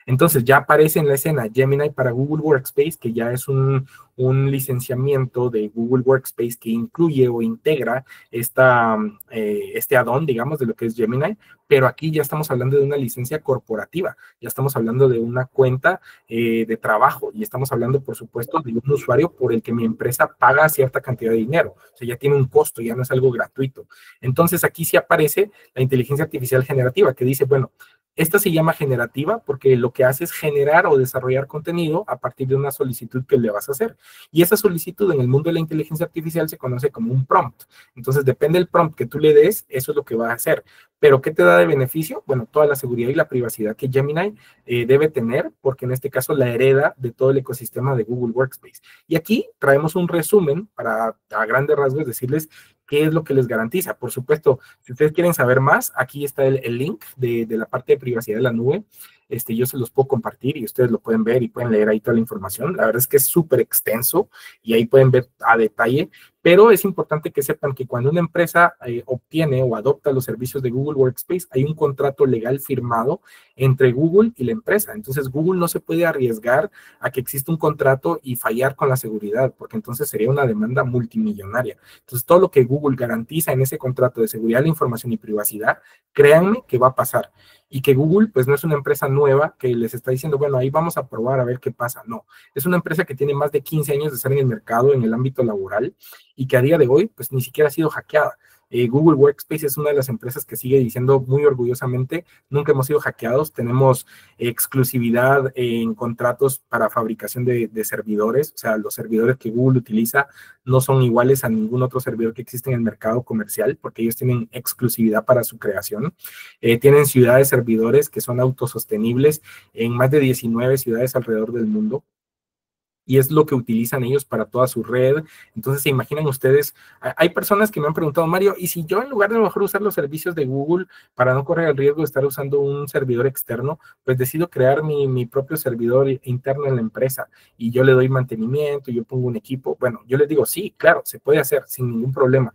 [SPEAKER 1] Entonces ya aparece en la escena Gemini para Google Workspace, que ya es un licenciamiento de Google Workspace que incluye o integra este add-on, digamos, de lo que es Gemini, pero aquí ya estamos hablando de una licencia corporativa, ya estamos hablando de una cuenta de trabajo y estamos hablando, por supuesto, de un usuario por el que mi empresa paga cierta cantidad de dinero, o sea, ya tiene un costo, ya no es algo gratuito. Entonces aquí sí aparece la inteligencia artificial generativa que dice, bueno, Esta se llama generativa porque lo que hace es generar o desarrollar contenido a partir de una solicitud que le vas a hacer. Y esa solicitud en el mundo de la inteligencia artificial se conoce como un prompt. Entonces, depende del prompt que tú le des, eso es lo que va a hacer. Pero, ¿qué te da de beneficio? Bueno, toda la seguridad y la privacidad que Gemini debe tener, porque en este caso la hereda de todo el ecosistema de Google Workspace. Y aquí traemos un resumen para, a grandes rasgos, decirles qué es lo que les garantiza. Por supuesto, si ustedes quieren saber más, aquí está el link de la parte de privacidad de la nube. Yo se los puedo compartir y ustedes lo pueden ver y pueden leer ahí toda la información. La verdad es que es súper extenso y ahí pueden ver a detalle, pero es importante que sepan que cuando una empresa obtiene o adopta los servicios de Google Workspace, hay un contrato legal firmado entre Google y la empresa. Entonces, Google no se puede arriesgar a que exista un contrato y fallar con la seguridad, porque entonces sería una demanda multimillonaria. Entonces, todo lo que Google garantiza en ese contrato de seguridad de la información y privacidad, créanme que va a pasar. Y que Google, pues no es una empresa nueva que les está diciendo, bueno, ahí vamos a probar a ver qué pasa. No, es una empresa que tiene más de 15 años de estar en el mercado, en el ámbito laboral, y que a día de hoy, pues ni siquiera ha sido hackeada. Google Workspace es una de las empresas que sigue diciendo muy orgullosamente, nunca hemos sido hackeados, tenemos exclusividad en contratos para fabricación de servidores, o sea, los servidores que Google utiliza no son iguales a ningún otro servidor que existe en el mercado comercial, porque ellos tienen exclusividad para su creación. Tienen ciudades servidores que son autosostenibles en más de 19 ciudades alrededor del mundo. Y es lo que utilizan ellos para toda su red. Entonces, se imaginan ustedes, hay personas que me han preguntado, Mario, ¿y si yo en lugar de mejor usar los servicios de Google para no correr el riesgo de estar usando un servidor externo, pues decido crear mi propio servidor interno en la empresa y yo le doy mantenimiento, yo pongo un equipo? Bueno, yo les digo, sí, claro, se puede hacer sin ningún problema.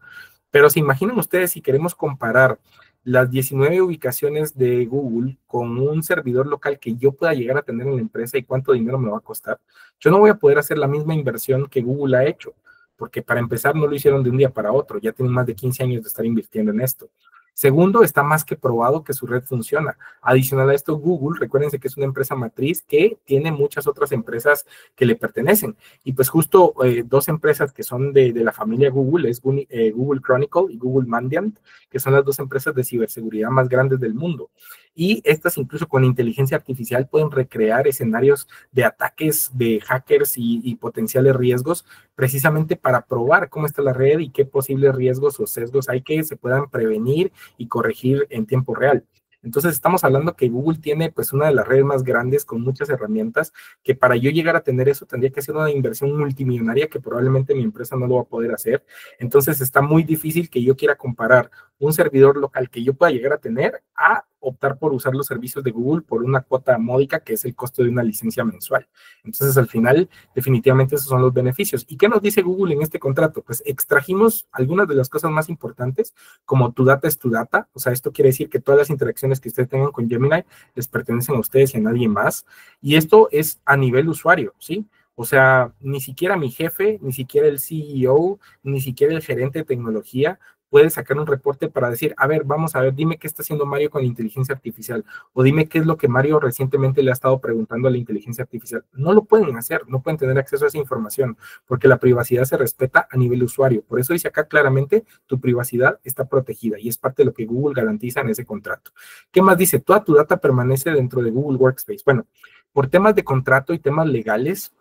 [SPEAKER 1] Pero se imaginan ustedes si queremos comparar las 19 ubicaciones de Google con un servidor local que yo pueda llegar a tener en la empresa y cuánto dinero me va a costar, yo no voy a poder hacer la misma inversión que Google ha hecho, porque para empezar no lo hicieron de un día para otro, ya tienen más de 15 años de estar invirtiendo en esto. Segundo, está más que probado que su red funciona. Adicional a esto, Google, recuérdense que es una empresa matriz que tiene muchas otras empresas que le pertenecen. Y pues justo dos empresas que son de la familia Google, es Google Chronicle y Google Mandiant, que son las dos empresas de ciberseguridad más grandes del mundo. Y estas incluso con inteligencia artificial pueden recrear escenarios de ataques de hackers y potenciales riesgos precisamente para probar cómo está la red y qué posibles riesgos o sesgos hay que se puedan prevenir y corregir en tiempo real. Entonces estamos hablando que Google tiene pues una de las redes más grandes con muchas herramientas que para yo llegar a tener eso tendría que hacer una inversión multimillonaria que probablemente mi empresa no lo va a poder hacer. Entonces está muy difícil que yo quiera comparar un servidor local que yo pueda llegar a tener a optar por usar los servicios de Google por una cuota módica que es el costo de una licencia mensual. Entonces al final definitivamente esos son los beneficios. ¿Y qué nos dice Google en este contrato? Pues extrajimos algunas de las cosas más importantes como tu data es tu data, o sea, esto quiere decir que todas las interacciones que ustedes tengan con Gemini les pertenecen a ustedes y a nadie más. Y esto es a nivel usuario, ¿sí? O sea, ni siquiera mi jefe, ni siquiera el CEO, ni siquiera el gerente de tecnología puede sacar un reporte para decir, a ver, vamos a ver, dime qué está haciendo Mario con la inteligencia artificial, o dime qué es lo que Mario recientemente le ha estado preguntando a la inteligencia artificial. No lo pueden hacer, no pueden tener acceso a esa información, porque la privacidad se respeta a nivel usuario. Por eso dice acá claramente, tu privacidad está protegida, y es parte de lo que Google garantiza en ese contrato. ¿Qué más dice? Toda tu data permanece dentro de Google Workspace. Bueno, por temas de contrato y temas legales,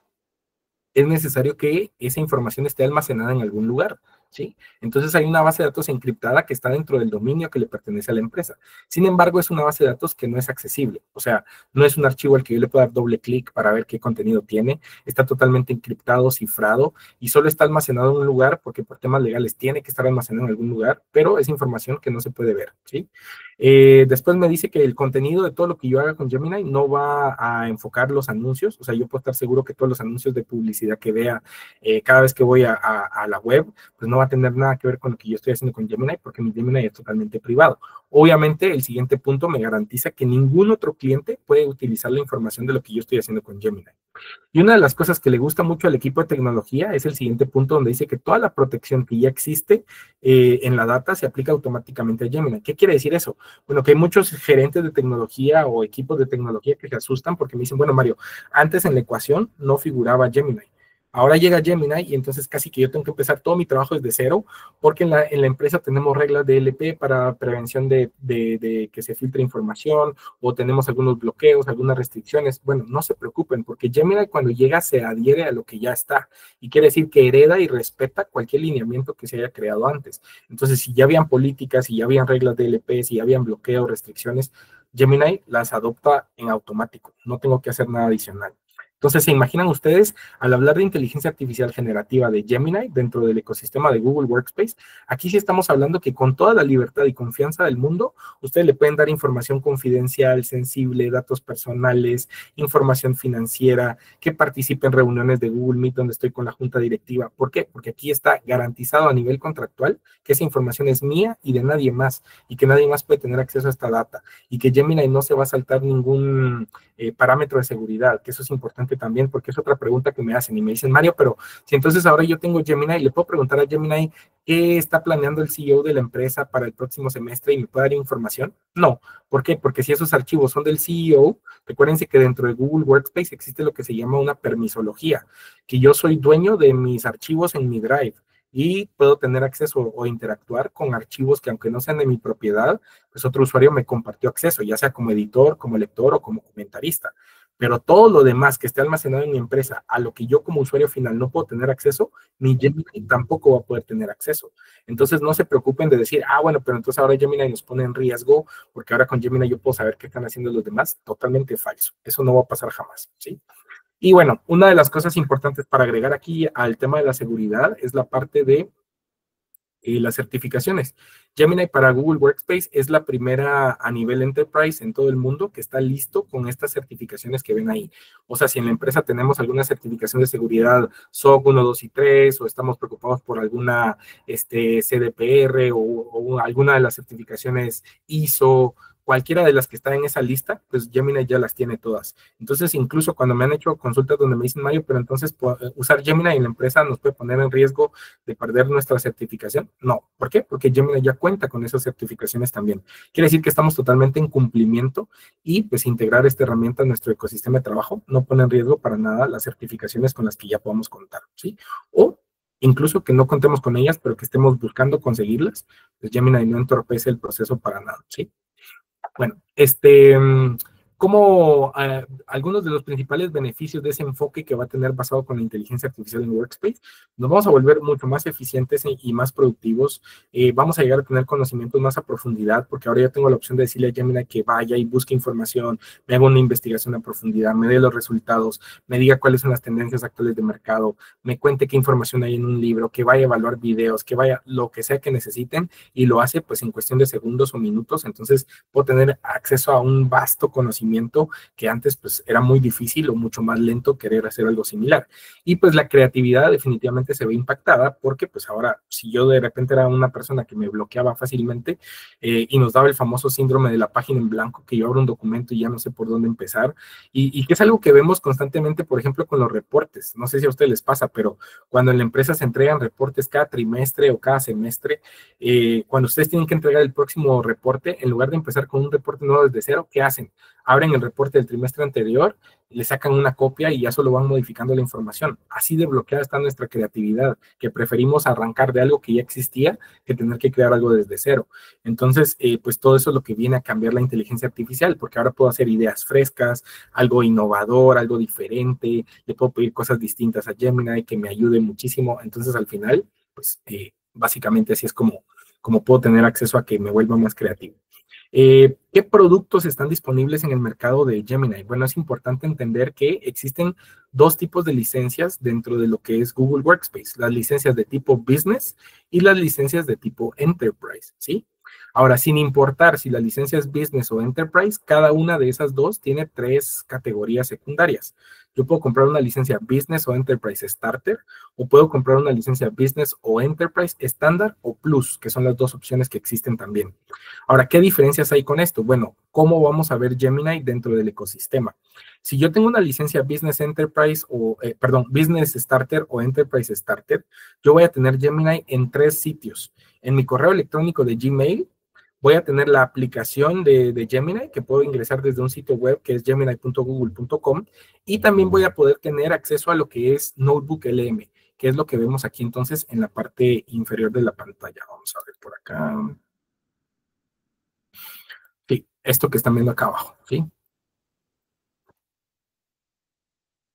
[SPEAKER 1] es necesario que esa información esté almacenada en algún lugar, ¿sí? Entonces hay una base de datos encriptada que está dentro del dominio que le pertenece a la empresa. Sin embargo, es una base de datos que no es accesible, o sea, no es un archivo al que yo le puedo dar doble clic para ver qué contenido tiene, está totalmente encriptado, cifrado, y solo está almacenado en un lugar porque por temas legales tiene que estar almacenado en algún lugar, pero es información que no se puede ver, ¿sí? Después me dice que el contenido de todo lo que yo haga con Gemini no va a enfocar los anuncios, o sea, yo puedo estar seguro que todos los anuncios de publicidad que vea cada vez que voy a la web, pues no va a tener nada que ver con lo que yo estoy haciendo con Gemini, porque mi Gemini es totalmente privado. Obviamente, el siguiente punto me garantiza que ningún otro cliente puede utilizar la información de lo que yo estoy haciendo con Gemini. Y una de las cosas que le gusta mucho al equipo de tecnología es el siguiente punto donde dice que toda la protección que ya existe en la data se aplica automáticamente a Gemini. ¿Qué quiere decir eso? Bueno, que hay muchos gerentes de tecnología o equipos de tecnología que se asustan porque me dicen, bueno, Mario, antes en la ecuación no figuraba Gemini. Ahora llega Gemini y entonces casi que yo tengo que empezar todo mi trabajo desde cero, porque en la empresa tenemos reglas de LP para prevención de que se filtre información, o tenemos algunos bloqueos, algunas restricciones. Bueno, no se preocupen, porque Gemini cuando llega se adhiere a lo que ya está, y quiere decir que hereda y respeta cualquier lineamiento que se haya creado antes. Entonces, si ya habían políticas, si ya habían reglas de LP, si ya habían bloqueos, restricciones, Gemini las adopta en automático, no tengo que hacer nada adicional. Entonces, ¿se imaginan ustedes, al hablar de inteligencia artificial generativa de Gemini dentro del ecosistema de Google Workspace? Aquí sí estamos hablando que con toda la libertad y confianza del mundo, ustedes le pueden dar información confidencial, sensible, datos personales, información financiera, que participe en reuniones de Google Meet donde estoy con la junta directiva. ¿Por qué? Porque aquí está garantizado a nivel contractual que esa información es mía y de nadie más, y que nadie más puede tener acceso a esta data, y que Gemini no se va a saltar ningún parámetro de seguridad, que eso es importante también, porque es otra pregunta que me hacen y me dicen, Mario, pero si entonces ahora yo tengo Gemini, le puedo preguntar a Gemini qué está planeando el CEO de la empresa para el próximo semestre y me puede dar información. No, ¿por qué? Porque si esos archivos son del CEO, recuérdense que dentro de Google Workspace existe lo que se llama una permisología, que yo soy dueño de mis archivos en mi Drive, y puedo tener acceso o interactuar con archivos que, aunque no sean de mi propiedad, pues otro usuario me compartió acceso, ya sea como editor, como lector o como comentarista. Pero todo lo demás que esté almacenado en mi empresa, a lo que yo como usuario final no puedo tener acceso, mi Gemini tampoco va a poder tener acceso. Entonces no se preocupen de decir, bueno, pero entonces ahora Gemini nos pone en riesgo, porque ahora con Gemini yo puedo saber qué están haciendo los demás. Totalmente falso. Eso no va a pasar jamás, ¿sí? Y bueno, una de las cosas importantes para agregar aquí al tema de la seguridad es la parte de las certificaciones. Gemini para Google Workspace es la primera a nivel enterprise en todo el mundo que está listo con estas certificaciones que ven ahí. O sea, si en la empresa tenemos alguna certificación de seguridad SOC 1, 2 y 3, o estamos preocupados por alguna CDPR o alguna de las certificaciones ISO, cualquiera de las que está en esa lista, pues Gemini ya las tiene todas. Entonces, incluso cuando me han hecho consultas donde me dicen, Mario, pero entonces usar Gemini en la empresa nos puede poner en riesgo de perder nuestra certificación. No, ¿por qué? Porque Gemini ya cuenta con esas certificaciones también. Quiere decir que estamos totalmente en cumplimiento, y pues integrar esta herramienta a nuestro ecosistema de trabajo no pone en riesgo para nada las certificaciones con las que ya podamos contar, ¿sí? O incluso que no contemos con ellas, pero que estemos buscando conseguirlas, pues Gemini no entorpece el proceso para nada, ¿sí? Bueno, como algunos de los principales beneficios de ese enfoque que va a tener basado con la inteligencia artificial en Workspace, nos vamos a volver mucho más eficientes y más productivos. Vamos a llegar a tener conocimientos más a profundidad, porque ahora ya tengo la opción de decirle a Gemini que vaya y busque información, me haga una investigación a profundidad, me dé los resultados, me diga cuáles son las tendencias actuales de mercado, me cuente qué información hay en un libro, que vaya a evaluar videos, que vaya lo que sea que necesiten, y lo hace pues en cuestión de segundos o minutos. Entonces puedo tener acceso a un vasto conocimiento que antes pues era muy difícil o mucho más lento querer hacer algo similar. Y pues la creatividad definitivamente se ve impactada, porque pues ahora, si yo de repente era una persona que me bloqueaba fácilmente y nos daba el famoso síndrome de la página en blanco, que yo abro un documento y ya no sé por dónde empezar, y que es algo que vemos constantemente, por ejemplo, con los reportes. No sé si a ustedes les pasa, pero cuando en la empresa se entregan reportes cada trimestre o cada semestre, cuando ustedes tienen que entregar el próximo reporte, en lugar de empezar con un reporte nuevo desde cero, ¿qué hacen? Abren el reporte del trimestre anterior, le sacan una copia y ya solo van modificando la información. Así de bloqueada está nuestra creatividad, que preferimos arrancar de algo que ya existía que tener que crear algo desde cero. Entonces, pues todo eso es lo que viene a cambiar la inteligencia artificial, porque ahora puedo hacer ideas frescas, algo innovador, algo diferente, le puedo pedir cosas distintas a Gemini que me ayude muchísimo. Entonces, al final, pues básicamente así es como puedo tener acceso a que me vuelva más creativo. ¿Qué productos están disponibles en el mercado de Gemini? Bueno, es importante entender que existen dos tipos de licencias dentro de lo que es Google Workspace: las licencias de tipo Business y las licencias de tipo Enterprise, ¿sí? Ahora, sin importar si la licencia es Business o Enterprise, cada una de esas dos tiene tres categorías secundarias. Yo puedo comprar una licencia Business o Enterprise Starter, o puedo comprar una licencia Business o Enterprise Standard o Plus, que son las dos opciones que existen también. Ahora, ¿qué diferencias hay con esto? Bueno, ¿cómo vamos a ver Gemini dentro del ecosistema? Si yo tengo una licencia Business Enterprise Business Starter o Enterprise Starter, yo voy a tener Gemini en tres sitios: en mi correo electrónico de Gmail, Voy a tener la aplicación de Gemini, que puedo ingresar desde un sitio web que es gemini.google.com, y también voy a poder tener acceso a lo que es Notebook LM, que es lo que vemos aquí entonces en la parte inferior de la pantalla. Vamos a ver por acá. Sí, esto que están viendo acá abajo, ¿sí?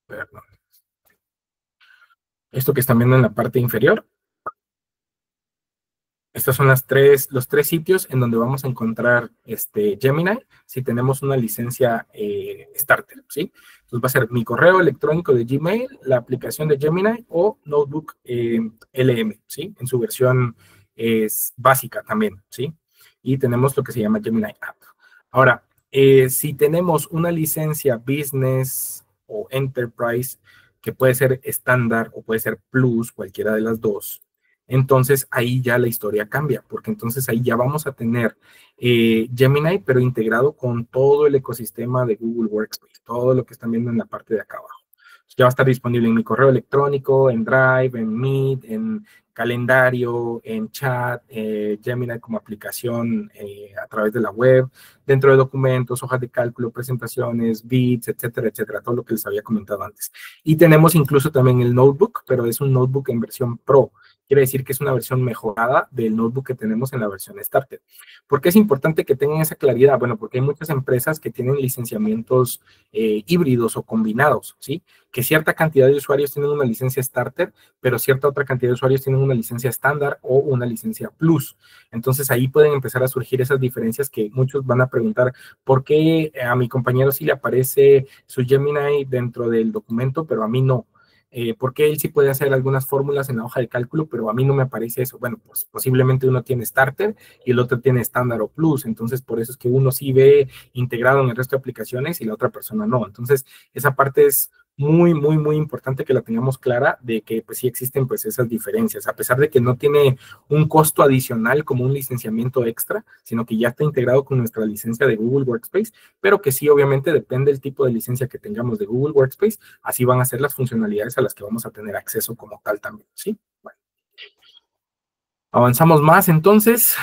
[SPEAKER 1] Perdón. Esto que están viendo en la parte inferior. Estos son los tres sitios en donde vamos a encontrar Gemini si tenemos una licencia Starter, ¿sí? Entonces va a ser mi correo electrónico de Gmail, la aplicación de Gemini o Notebook LM, ¿sí? En su versión básica también, ¿sí? Y tenemos lo que se llama Gemini App. Ahora, si tenemos una licencia Business o Enterprise, que puede ser estándar o puede ser Plus, cualquiera de las dos, entonces ahí ya la historia cambia, porque entonces ahí ya vamos a tener Gemini, pero integrado con todo el ecosistema de Google Workspace, todo lo que están viendo en la parte de acá abajo. Ya va a estar disponible en mi correo electrónico, en Drive, en Meet, en calendario, en chat, Gemini como aplicación a través de la web, dentro de documentos, hojas de cálculo, presentaciones, bits, etcétera, etcétera, todo lo que les había comentado antes. Y tenemos incluso también el notebook, pero es un notebook en versión Pro. Quiere decir que es una versión mejorada del notebook que tenemos en la versión Starter. ¿Por qué es importante que tengan esa claridad? Bueno, porque hay muchas empresas que tienen licenciamientos híbridos o combinados, ¿sí? Que cierta cantidad de usuarios tienen una licencia Starter, pero cierta otra cantidad de usuarios tienen una licencia estándar o una licencia Plus. Entonces ahí pueden empezar a surgir esas diferencias que muchos van a preguntar, ¿por qué a mi compañero sí le aparece su Gemini dentro del documento, pero a mí no? Porque él sí puede hacer algunas fórmulas en la hoja de cálculo, pero a mí no me aparece eso. Bueno, pues posiblemente uno tiene Starter y el otro tiene estándar o Plus, entonces por eso es que uno sí ve integrado en el resto de aplicaciones y la otra persona no. Entonces esa parte es muy, muy, muy importante que la tengamos clara de que pues sí existen pues esas diferencias, a pesar de que no tiene un costo adicional como un licenciamiento extra, sino que ya está integrado con nuestra licencia de Google Workspace, pero que sí obviamente depende del tipo de licencia que tengamos de Google Workspace, así van a ser las funcionalidades a las que vamos a tener acceso como tal también, ¿sí? Bueno, avanzamos más entonces.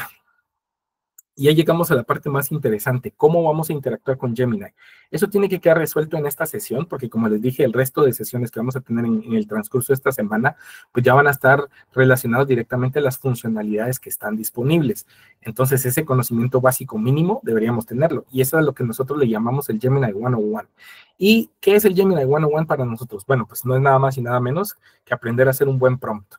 [SPEAKER 1] Y ya llegamos a la parte más interesante, ¿cómo vamos a interactuar con Gemini? Eso tiene que quedar resuelto en esta sesión, porque como les dije, el resto de sesiones que vamos a tener en el transcurso de esta semana, pues ya van a estar relacionados directamente a las funcionalidades que están disponibles. Entonces, ese conocimiento básico mínimo deberíamos tenerlo, y eso es lo que nosotros le llamamos el Gemini 101. ¿Y qué es el Gemini 101 para nosotros? Bueno, pues no es nada más y nada menos que aprender a hacer un buen prompt.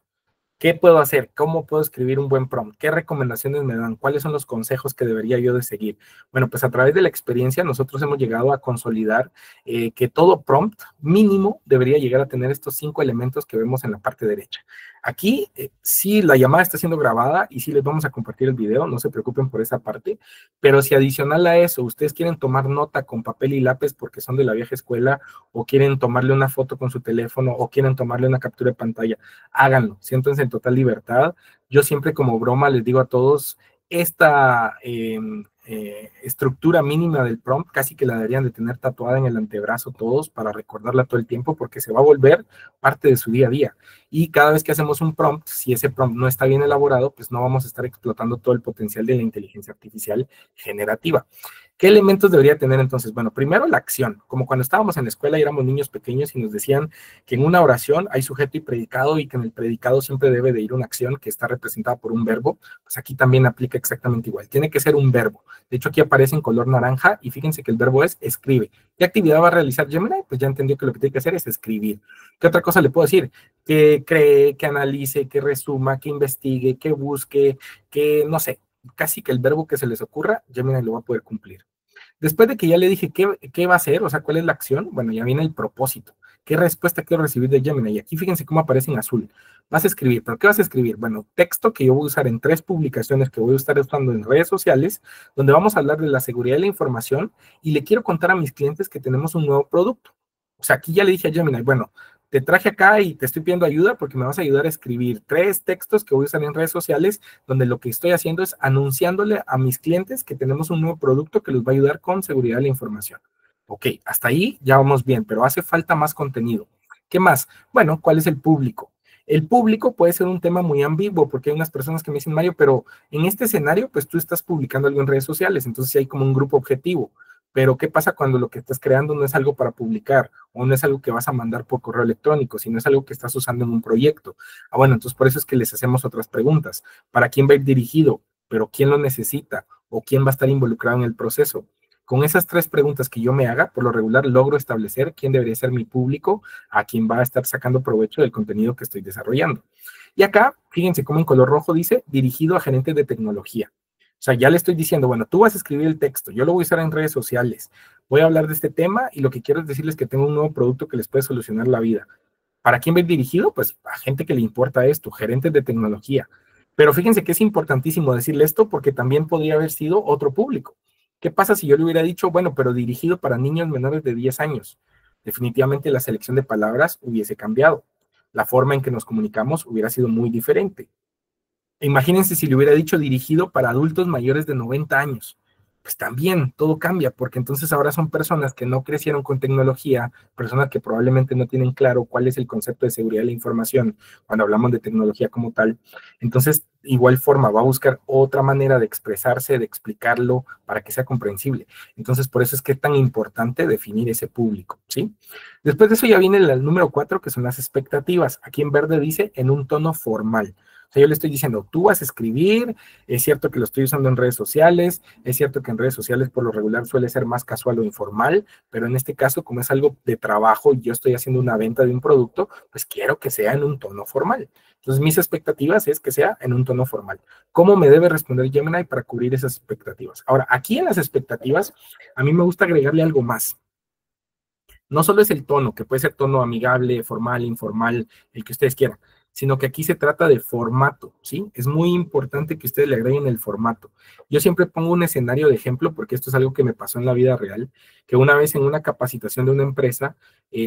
[SPEAKER 1] ¿Qué puedo hacer? ¿Cómo puedo escribir un buen prompt? ¿Qué recomendaciones me dan? ¿Cuáles son los consejos que debería yo de seguir? Bueno, pues a través de la experiencia nosotros hemos llegado a consolidar que todo prompt mínimo debería llegar a tener estos 5 elementos que vemos en la parte derecha. Aquí sí la llamada está siendo grabada y sí les vamos a compartir el video, no se preocupen por esa parte, pero si adicional a eso ustedes quieren tomar nota con papel y lápiz porque son de la vieja escuela o quieren tomarle una foto con su teléfono o quieren tomarle una captura de pantalla, háganlo, siéntense en total libertad. Yo siempre como broma les digo a todos, esta estructura mínima del prompt casi que la deberían de tener tatuada en el antebrazo todos para recordarla todo el tiempo porque se va a volver parte de su día a día. Y cada vez que hacemos un prompt, si ese prompt no está bien elaborado, pues no vamos a estar explotando todo el potencial de la inteligencia artificial generativa. ¿Qué elementos debería tener entonces? Bueno, primero la acción, como cuando estábamos en la escuela y éramos niños pequeños y nos decían que en una oración hay sujeto y predicado y que en el predicado siempre debe de ir una acción que está representada por un verbo, pues aquí también aplica exactamente igual, tiene que ser un verbo. De hecho, aquí aparece en color naranja y fíjense que el verbo es escribe. ¿Qué actividad va a realizar Gemini? Pues ya entendió que lo que tiene que hacer es escribir. ¿Qué otra cosa le puedo decir? Que cree, que analice, que resuma, que investigue, que busque, que no sé, casi que el verbo que se les ocurra, Gemini lo va a poder cumplir. Después de que ya le dije qué va a hacer, o sea, cuál es la acción, bueno, ya viene el propósito. ¿Qué respuesta quiero recibir de Gemini? Y aquí fíjense cómo aparece en azul. Vas a escribir, ¿pero qué vas a escribir? Bueno, texto que yo voy a usar en 3 publicaciones que voy a estar usando en redes sociales, donde vamos a hablar de la seguridad de la información y le quiero contar a mis clientes que tenemos un nuevo producto. O sea, aquí ya le dije a Gemini, bueno, te traje acá y te estoy pidiendo ayuda porque me vas a ayudar a escribir 3 textos que voy a usar en redes sociales, donde lo que estoy haciendo es anunciándole a mis clientes que tenemos un nuevo producto que les va a ayudar con seguridad de la información. Ok, hasta ahí ya vamos bien, pero hace falta más contenido. ¿Qué más? Bueno, ¿cuál es el público? El público puede ser un tema muy ambiguo, porque hay unas personas que me dicen, Mario, pero en este escenario, pues tú estás publicando algo en redes sociales, entonces sí hay como un grupo objetivo. Pero ¿qué pasa cuando lo que estás creando no es algo para publicar o no es algo que vas a mandar por correo electrónico, sino es algo que estás usando en un proyecto? Ah, bueno, entonces por eso es que les hacemos otras preguntas. ¿Para quién va a ir dirigido? ¿Pero quién lo necesita? ¿O quién va a estar involucrado en el proceso? Con esas tres preguntas que yo me haga, por lo regular logro establecer quién debería ser mi público, a quien va a estar sacando provecho del contenido que estoy desarrollando. Y acá, fíjense cómo en color rojo dice dirigido a gerentes de tecnología. O sea, ya le estoy diciendo, bueno, tú vas a escribir el texto, yo lo voy a usar en redes sociales, voy a hablar de este tema y lo que quiero es decirles que tengo un nuevo producto que les puede solucionar la vida. ¿Para quién va dirigido? Pues a gente que le importa esto, gerentes de tecnología. Pero fíjense que es importantísimo decirle esto porque también podría haber sido otro público. ¿Qué pasa si yo le hubiera dicho, bueno, pero dirigido para niños menores de 10 años? Definitivamente la selección de palabras hubiese cambiado. La forma en que nos comunicamos hubiera sido muy diferente. Imagínense si le hubiera dicho dirigido para adultos mayores de 90 años. Pues también todo cambia, porque entonces ahora son personas que no crecieron con tecnología, personas que probablemente no tienen claro cuál es el concepto de seguridad de la información cuando hablamos de tecnología como tal. Entonces, igual forma, va a buscar otra manera de expresarse, de explicarlo para que sea comprensible. Entonces, por eso es que es tan importante definir ese público, ¿sí? Después de eso ya viene el número 4, que son las expectativas. Aquí en verde dice en un tono formal. O sea, yo le estoy diciendo, tú vas a escribir, es cierto que lo estoy usando en redes sociales, es cierto que en redes sociales por lo regular suele ser más casual o informal, pero en este caso, como es algo de trabajo y yo estoy haciendo una venta de un producto, pues quiero que sea en un tono formal. Entonces, mis expectativas es que sea en un tono formal. ¿Cómo me debe responder Gemini para cubrir esas expectativas? Ahora, aquí en las expectativas, a mí me gusta agregarle algo más. No solo es el tono, que puede ser tono amigable, formal, informal, el que ustedes quieran, sino que aquí se trata de formato, ¿sí? Es muy importante que ustedes le agreguen el formato. Yo siempre pongo un escenario de ejemplo porque esto es algo que me pasó en la vida real, que una vez en una capacitación de una empresa,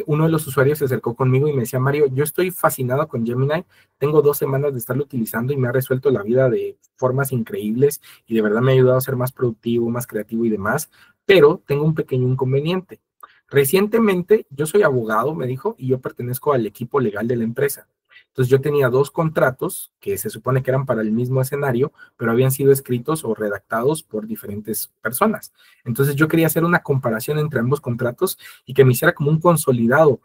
[SPEAKER 1] uno de los usuarios se acercó conmigo y me decía, Mario, yo estoy fascinado con Gemini, tengo 2 semanas de estarlo utilizando y me ha resuelto la vida de formas increíbles y de verdad me ha ayudado a ser más productivo, más creativo y demás, pero tengo un pequeño inconveniente. Recientemente, yo soy abogado, me dijo, y yo pertenezco al equipo legal de la empresa. Entonces, yo tenía 2 contratos que se supone que eran para el mismo escenario, pero habían sido escritos o redactados por diferentes personas. Entonces, yo quería hacer una comparación entre ambos contratos y que me hiciera como un consolidado,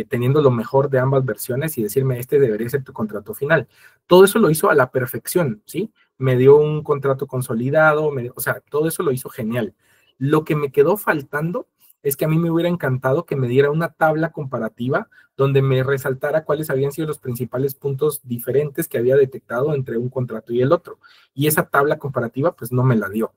[SPEAKER 1] teniendo lo mejor de ambas versiones y decirme, este debería ser tu contrato final. Todo eso lo hizo a la perfección, ¿sí? Me dio un contrato consolidado, o sea, todo eso lo hizo genial. Lo que me quedó faltando es que a mí me hubiera encantado que me diera una tabla comparativa donde me resaltara cuáles habían sido los principales puntos diferentes que había detectado entre un contrato y el otro. Y esa tabla comparativa, pues no me la dio.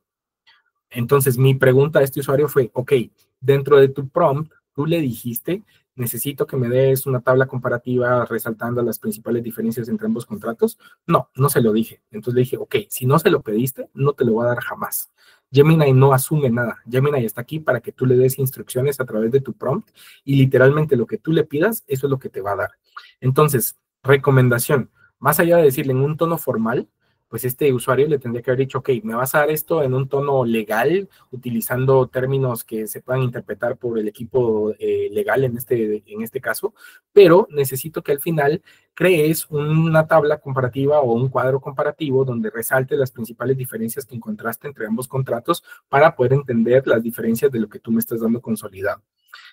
[SPEAKER 1] Entonces, mi pregunta a este usuario fue, ok, dentro de tu prompt, tú le dijiste, necesito que me des una tabla comparativa resaltando las principales diferencias entre ambos contratos. No, no se lo dije. Entonces le dije, ok, si no se lo pediste, no te lo voy a dar jamás. Gemini no asume nada. Gemini está aquí para que tú le des instrucciones a través de tu prompt y literalmente lo que tú le pidas, eso es lo que te va a dar. Entonces, recomendación, más allá de decirle en un tono formal, pues este usuario le tendría que haber dicho, ok, me vas a dar esto en un tono legal, utilizando términos que se puedan interpretar por el equipo legal en este caso, pero necesito que al final crees una tabla comparativa o un cuadro comparativo donde resalte las principales diferencias que encontraste entre ambos contratos para poder entender las diferencias de lo que tú me estás dando consolidado.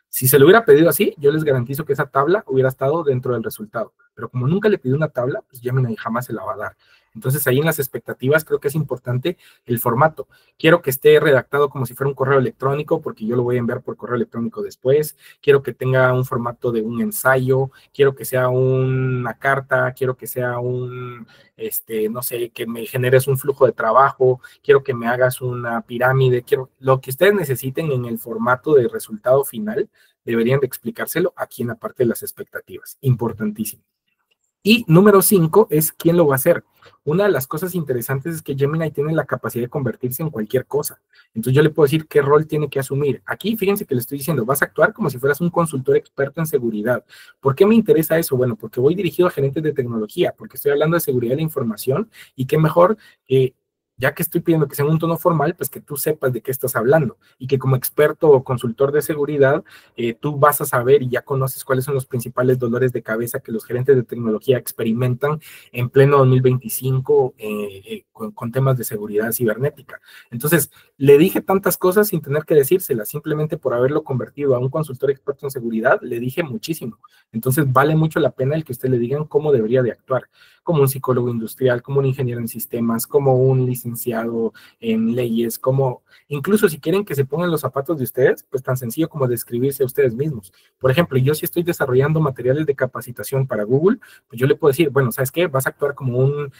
[SPEAKER 1] Si se lo hubiera pedido así, yo les garantizo que esa tabla hubiera estado dentro del resultado. Pero como nunca le pidió una tabla, pues Gemini jamás se la va a dar. Entonces ahí en las expectativas creo que es importante el formato. Quiero que esté redactado como si fuera un correo electrónico, porque yo lo voy a enviar por correo electrónico después. Quiero que tenga un formato de un ensayo. Quiero que sea una carta. Quiero que sea no sé, que me generes un flujo de trabajo. Quiero que me hagas una pirámide. Quiero lo que ustedes necesiten en el formato de resultado final, deberían de explicárselo aquí en la parte de las expectativas. Importantísimo. Y número 5 es quién lo va a hacer. Una de las cosas interesantes es que Gemini tiene la capacidad de convertirse en cualquier cosa. Entonces yo le puedo decir qué rol tiene que asumir. Aquí fíjense que le estoy diciendo, vas a actuar como si fueras un consultor experto en seguridad. ¿Por qué me interesa eso? Bueno, porque voy dirigido a gerentes de tecnología, porque estoy hablando de seguridad de la información y qué mejor ya que estoy pidiendo que sea en un tono formal, pues que tú sepas de qué estás hablando y que como experto o consultor de seguridad, tú vas a saber y ya conoces cuáles son los principales dolores de cabeza que los gerentes de tecnología experimentan en pleno 2025 con temas de seguridad cibernética. Entonces, le dije tantas cosas sin tener que decírselas, simplemente por haberlo convertido a un consultor experto en seguridad, le dije muchísimo. Entonces, vale mucho la pena el que usted le digan cómo debería de actuar, como un psicólogo industrial, como un ingeniero en sistemas, como un licenciado en leyes, como incluso si quieren que se pongan los zapatos de ustedes, pues tan sencillo como describirse a ustedes mismos. Por ejemplo, yo si estoy desarrollando materiales de capacitación para Google, pues yo le puedo decir, bueno, ¿sabes qué? Vas a actuar como un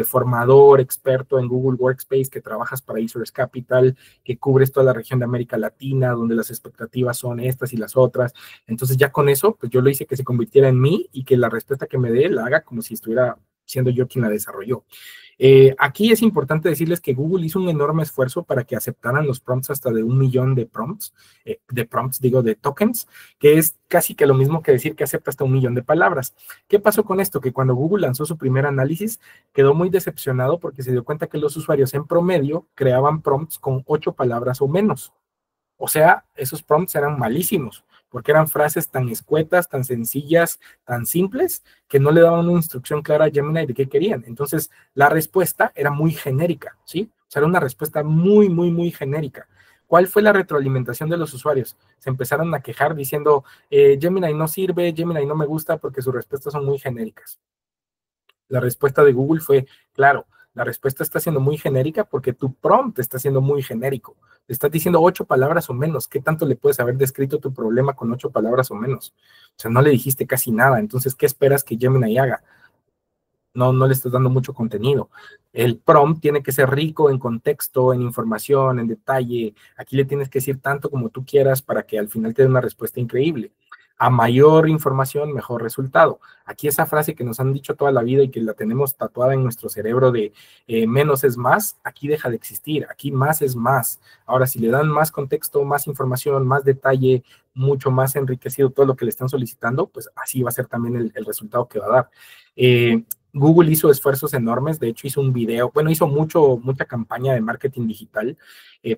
[SPEAKER 1] formador experto en Google Workspace, que trabajas para Isers Capital, que cubres toda la región de América Latina, donde las expectativas son estas y las otras. Entonces ya con eso, pues yo lo hice que se convirtiera en mí y que la respuesta que me dé la haga como si estuviera siendo yo quien la desarrolló. Aquí es importante decirles que Google hizo un enorme esfuerzo para que aceptaran los prompts hasta de 1 millón de prompts, digo, de tokens, que es casi que lo mismo que decir que acepta hasta 1 millón de palabras. ¿Qué pasó con esto? Que cuando Google lanzó su primer análisis, quedó muy decepcionado porque se dio cuenta que los usuarios en promedio creaban prompts con 8 palabras o menos. O sea, esos prompts eran malísimos, porque eran frases tan escuetas, tan sencillas, tan simples, que no le daban una instrucción clara a Gemini de qué querían. Entonces, la respuesta era muy genérica, ¿sí? O sea, era una respuesta muy, muy, muy genérica. ¿Cuál fue la retroalimentación de los usuarios? Se empezaron a quejar diciendo, Gemini no sirve, Gemini no me gusta porque sus respuestas son muy genéricas. La respuesta de Google fue, claro, la respuesta está siendo muy genérica porque tu prompt está siendo muy genérico. Le estás diciendo 8 palabras o menos. ¿Qué tanto le puedes haber descrito tu problema con 8 palabras o menos? O sea, no le dijiste casi nada. Entonces, ¿qué esperas que Gemini haga? No le estás dando mucho contenido. El prompt tiene que ser rico en contexto, en información, en detalle. Aquí le tienes que decir tanto como tú quieras para que al final te dé una respuesta increíble. A mayor información, mejor resultado. Aquí esa frase que nos han dicho toda la vida y que la tenemos tatuada en nuestro cerebro de menos es más, aquí deja de existir. Aquí más es más. Ahora, si le dan más contexto, más información, más detalle, mucho más enriquecido todo lo que le están solicitando, pues así va a ser también el resultado que va a dar. Google hizo esfuerzos enormes, de hecho hizo un video, bueno, hizo mucha campaña de marketing digital,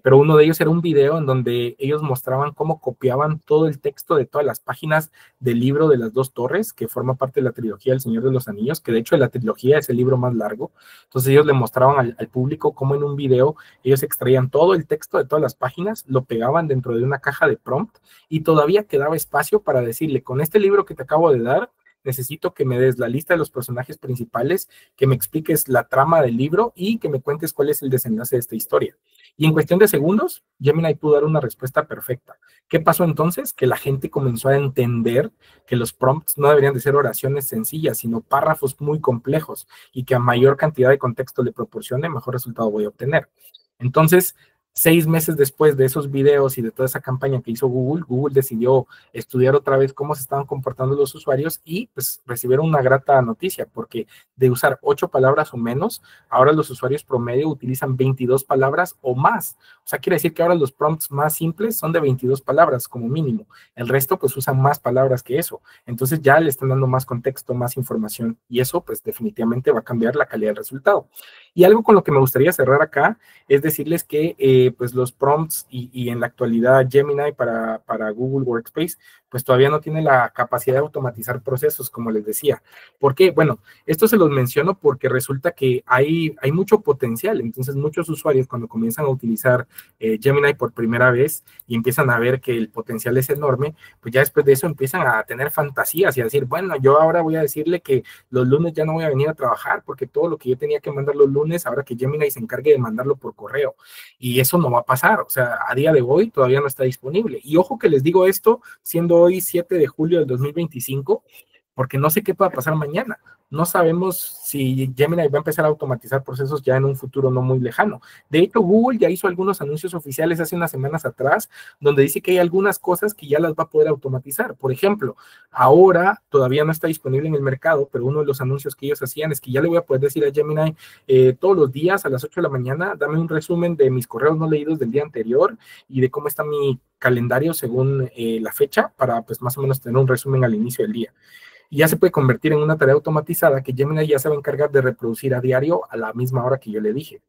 [SPEAKER 1] pero uno de ellos era un video en donde ellos mostraban cómo copiaban todo el texto de todas las páginas del libro de las dos torres, que forma parte de la trilogía del Señor de los Anillos, que de hecho la trilogía es el libro más largo. Entonces ellos le mostraban al público cómo en un video ellos extraían todo el texto de todas las páginas, lo pegaban dentro de una caja de prompt y todavía quedaba espacio para decirle, con este libro que te acabo de dar, necesito que me des la lista de los personajes principales, que me expliques la trama del libro y que me cuentes cuál es el desenlace de esta historia. Y en cuestión de segundos, Gemini pudo dar una respuesta perfecta. ¿Qué pasó entonces? Que la gente comenzó a entender que los prompts no deberían de ser oraciones sencillas, sino párrafos muy complejos y que a mayor cantidad de contexto le proporcione, mejor resultado voy a obtener. Entonces, 6 meses después de esos videos y de toda esa campaña que hizo Google, Google decidió estudiar otra vez cómo se estaban comportando los usuarios y pues recibieron una grata noticia, porque de usar 8 palabras o menos, ahora los usuarios promedio utilizan 22 palabras o más. O sea, quiere decir que ahora los prompts más simples son de 22 palabras como mínimo. El resto pues usan más palabras que eso. Entonces ya le están dando más contexto, más información y eso pues definitivamente va a cambiar la calidad del resultado. Y algo con lo que me gustaría cerrar acá es decirles que pues los prompts y en la actualidad Gemini para Google Workspace, pues todavía no tiene la capacidad de automatizar procesos, como les decía. ¿Por qué? Bueno, esto se los menciono porque resulta que hay mucho potencial. Entonces, muchos usuarios cuando comienzan a utilizar Gemini por primera vez y empiezan a ver que el potencial es enorme, pues ya después de eso empiezan a tener fantasías y a decir, bueno, yo ahora voy a decirle que los lunes ya no voy a venir a trabajar porque todo lo que yo tenía que mandar los lunes, ahora que Gemini se encargue de mandarlo por correo. Y eso no va a pasar, o sea, a día de hoy todavía no está disponible. Y ojo que les digo esto, siendo hoy 7 de julio del 2025, porque no sé qué pueda pasar mañana. No sabemos si Gemini va a empezar a automatizar procesos ya en un futuro no muy lejano. De hecho, Google ya hizo algunos anuncios oficiales hace unas semanas atrás, donde dice que hay algunas cosas que ya las va a poder automatizar. Por ejemplo, ahora todavía no está disponible en el mercado, pero uno de los anuncios que ellos hacían es que ya le voy a poder decir a Gemini todos los días a las 8 de la mañana, dame un resumen de mis correos no leídos del día anterior y de cómo está mi calendario según la fecha, para pues más o menos tener un resumen al inicio del día. Y ya se puede convertir en una tarea automatizada que Gemini ya se va a encargar de reproducir a diario a la misma hora que yo le dije.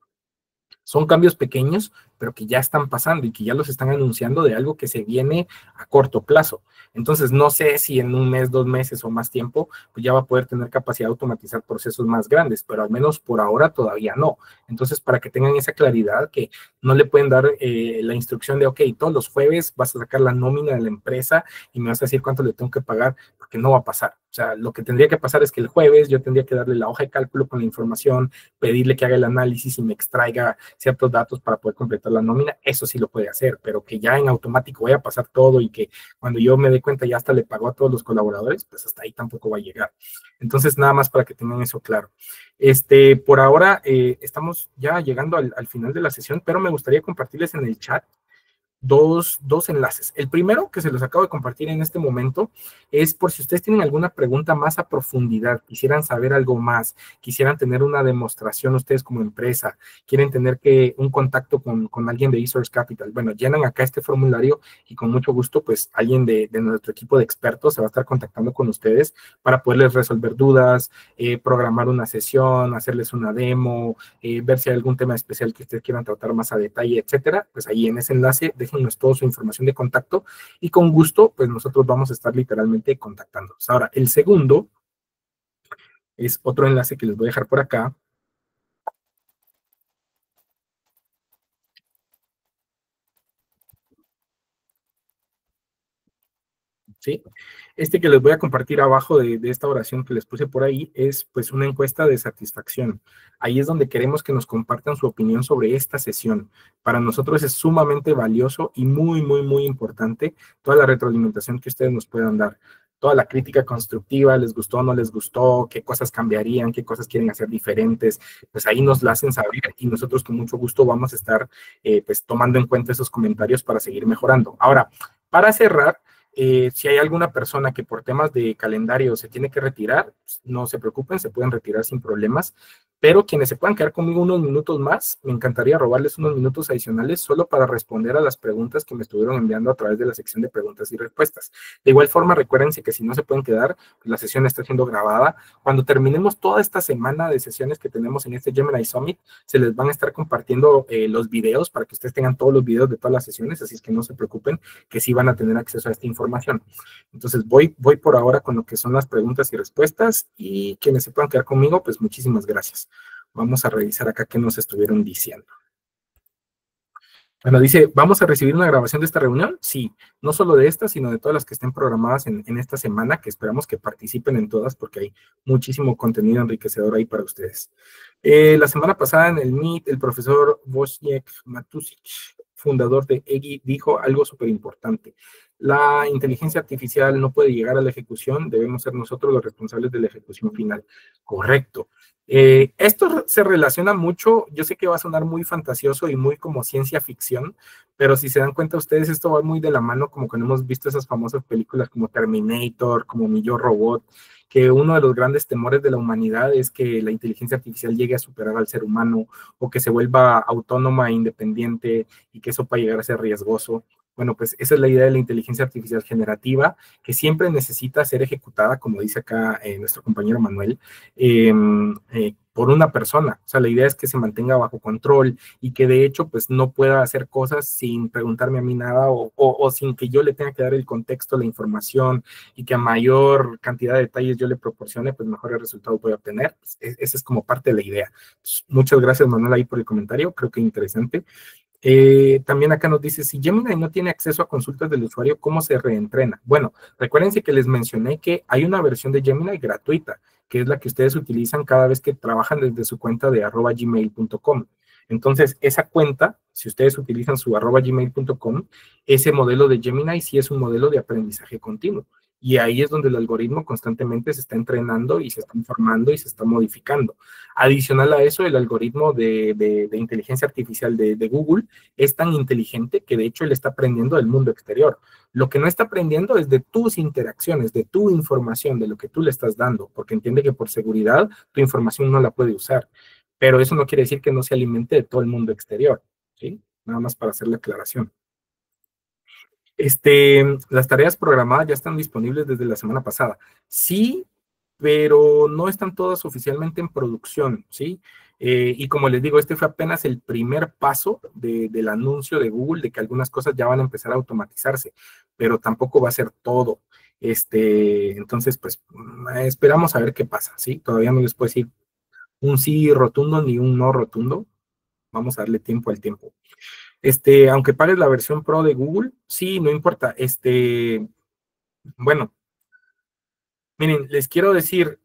[SPEAKER 1] Son cambios pequeños, pero que ya están pasando y que ya los están anunciando de algo que se viene a corto plazo. Entonces, no sé si en un mes, 2 meses o más tiempo, pues ya va a poder tener capacidad de automatizar procesos más grandes, pero al menos por ahora todavía no. Entonces, para que tengan esa claridad, que no le pueden dar la instrucción de, ok, todos los jueves vas a sacar la nómina de la empresa y me vas a decir cuánto le tengo que pagar, porque no va a pasar. O sea, lo que tendría que pasar es que el jueves yo tendría que darle la hoja de cálculo con la información, pedirle que haga el análisis y me extraiga ciertos datos para poder completar la nómina. Eso sí lo puede hacer, pero que ya en automático vaya a pasar todo y que cuando yo me dé cuenta ya hasta le pagó a todos los colaboradores, pues hasta ahí tampoco va a llegar. Entonces, nada más para que tengan eso claro. Por ahora estamos ya llegando al final de la sesión, pero me gustaría compartirles en el chat dos enlaces. El primero, que se los acabo de compartir en este momento, es por si ustedes tienen alguna pregunta más a profundidad, quisieran saber algo más, quisieran tener una demostración ustedes como empresa, quieren tener un contacto con alguien de eSource Capital. Bueno, llenan acá este formulario y con mucho gusto, pues alguien de nuestro equipo de expertos se va a estar contactando con ustedes para poderles resolver dudas, programar una sesión, hacerles una demo, ver si hay algún tema especial que ustedes quieran tratar más a detalle, etcétera. Pues ahí en ese enlace déjennos toda su información de contacto y con gusto, pues nosotros vamos a estar literalmente contactándolos. Ahora, el segundo es otro enlace que les voy a dejar por acá. ¿Sí? Este que les voy a compartir abajo de esta oración que les puse por ahí es pues una encuesta de satisfacción. Ahí es donde queremos que nos compartan su opinión sobre esta sesión. Para nosotros es sumamente valioso y muy, muy, muy importante toda la retroalimentación que ustedes nos puedan dar. Toda la crítica constructiva, les gustó, no les gustó, qué cosas cambiarían, qué cosas quieren hacer diferentes, pues ahí nos la hacen saber y nosotros con mucho gusto vamos a estar pues tomando en cuenta esos comentarios para seguir mejorando. Ahora, para cerrar, si hay alguna persona que por temas de calendario se tiene que retirar, pues, no se preocupen, se pueden retirar sin problemas, pero quienes se puedan quedar conmigo unos minutos más, me encantaría robarles unos minutos adicionales solo para responder a las preguntas que me estuvieron enviando a través de la sección de preguntas y respuestas. De igual forma, recuérdense que si no se pueden quedar, pues la sesión está siendo grabada. Cuando terminemos toda esta semana de sesiones que tenemos en este Gemini Summit, se les van a estar compartiendo los videos para que ustedes tengan todos los videos de todas las sesiones, así es que no se preocupen, que sí van a tener acceso a esta información. Entonces voy por ahora con lo que son las preguntas y respuestas y quienes se puedan quedar conmigo, pues muchísimas gracias. Vamos a revisar acá qué nos estuvieron diciendo. Bueno, dice, ¿vamos a recibir una grabación de esta reunión? Sí, no solo de esta, sino de todas las que estén programadas en esta semana, que esperamos que participen en todas porque hay muchísimo contenido enriquecedor ahí para ustedes. La semana pasada en el Meet, el profesor Wojciech Matusic, fundador de EGI, dijo algo súper importante. La inteligencia artificial no puede llegar a la ejecución, debemos ser nosotros los responsables de la ejecución final. Correcto. Esto se relaciona mucho, yo sé que va a sonar muy fantasioso y muy como ciencia ficción, pero si se dan cuenta ustedes, esto va muy de la mano como cuando hemos visto esas famosas películas como Terminator, como Mi Yo Robot, que uno de los grandes temores de la humanidad es que la inteligencia artificial llegue a superar al ser humano o que se vuelva autónoma e independiente y que eso pueda llegar a ser riesgoso. Bueno, pues esa es la idea de la inteligencia artificial generativa, que siempre necesita ser ejecutada, como dice acá nuestro compañero Manuel, por una persona. O sea, la idea es que se mantenga bajo control y que de hecho pues no pueda hacer cosas sin preguntarme a mí nada o sin que yo le tenga que dar el contexto, la información y que a mayor cantidad de detalles yo le proporcione, pues mejor el resultado puede obtener. Pues, esa es como parte de la idea. Entonces, muchas gracias Manuel ahí por el comentario, creo que interesante. También acá nos dice, si Gemini no tiene acceso a consultas del usuario, ¿cómo se reentrena? Bueno, recuérdense que les mencioné que hay una versión de Gemini gratuita, que es la que ustedes utilizan cada vez que trabajan desde su cuenta de @gmail.com. Entonces, esa cuenta, si ustedes utilizan su @gmail.com, ese modelo de Gemini sí es un modelo de aprendizaje continuo. Y ahí es donde el algoritmo constantemente se está entrenando y se está informando y se está modificando. Adicional a eso, el algoritmo de inteligencia artificial de Google es tan inteligente que de hecho él está aprendiendo del mundo exterior. Lo que no está aprendiendo es de tus interacciones, de tu información, de lo que tú le estás dando, porque entiende que por seguridad tu información no la puede usar. Pero eso no quiere decir que no se alimente de todo el mundo exterior, ¿sí? Nada más para hacer la aclaración. Las tareas programadas ya están disponibles desde la semana pasada. Sí, pero no están todas oficialmente en producción, ¿sí? Y como les digo, este fue apenas el primer paso del anuncio de Google de que algunas cosas ya van a empezar a automatizarse, pero tampoco va a ser todo. Entonces, pues esperamos a ver qué pasa, ¿sí? Todavía no les puedo decir un sí rotundo ni un no rotundo. Vamos a darle tiempo al tiempo. Aunque pagues la versión Pro de Google, sí, no importa. Bueno, miren, les quiero decir,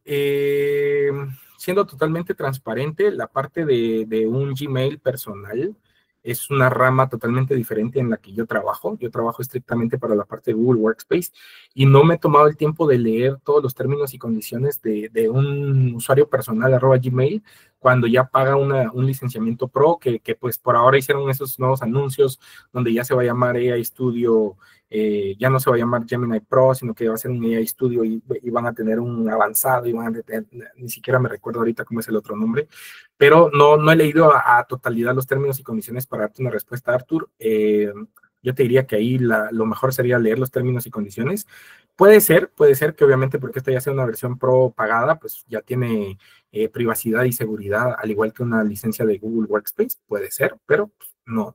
[SPEAKER 1] siendo totalmente transparente, la parte de un Gmail personal es una rama totalmente diferente en la que yo trabajo. Yo trabajo estrictamente para la parte de Google Workspace y no me he tomado el tiempo de leer todos los términos y condiciones de un usuario personal @Gmail cuando ya paga un licenciamiento Pro, que pues por ahora hicieron esos nuevos anuncios donde ya se va a llamar AI Studio, ya no se va a llamar Gemini Pro, sino que va a ser un AI Studio y van a tener un avanzado y van a tener, ni siquiera me recuerdo ahorita cómo es el otro nombre, pero no he leído a totalidad los términos y condiciones para darte una respuesta, Arthur. Yo te diría que ahí lo mejor sería leer los términos y condiciones. Puede ser que obviamente porque esta ya sea una versión Pro pagada, pues ya tiene privacidad y seguridad, al igual que una licencia de Google Workspace, puede ser, pero no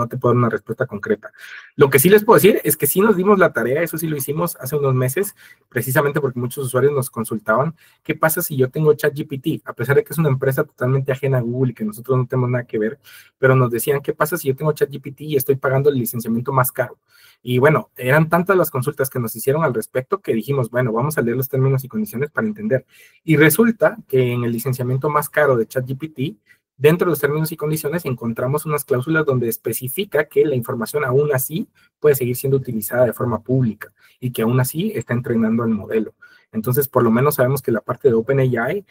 [SPEAKER 1] te puedo dar una respuesta concreta. Lo que sí les puedo decir es que sí nos dimos la tarea, eso sí lo hicimos hace unos meses, precisamente porque muchos usuarios nos consultaban, ¿qué pasa si yo tengo ChatGPT? A pesar de que es una empresa totalmente ajena a Google y que nosotros no tenemos nada que ver, pero nos decían, ¿qué pasa si yo tengo ChatGPT y estoy pagando el licenciamiento más caro? Y bueno, eran tantas las consultas que nos hicieron al respecto que dijimos, bueno, vamos a leer los términos y condiciones para entender. Y resulta que en el licenciamiento más caro de ChatGPT, dentro de los términos y condiciones encontramos unas cláusulas donde especifica que la información aún así puede seguir siendo utilizada de forma pública y que aún así está entrenando el modelo. Entonces, por lo menos sabemos que la parte de OpenAI,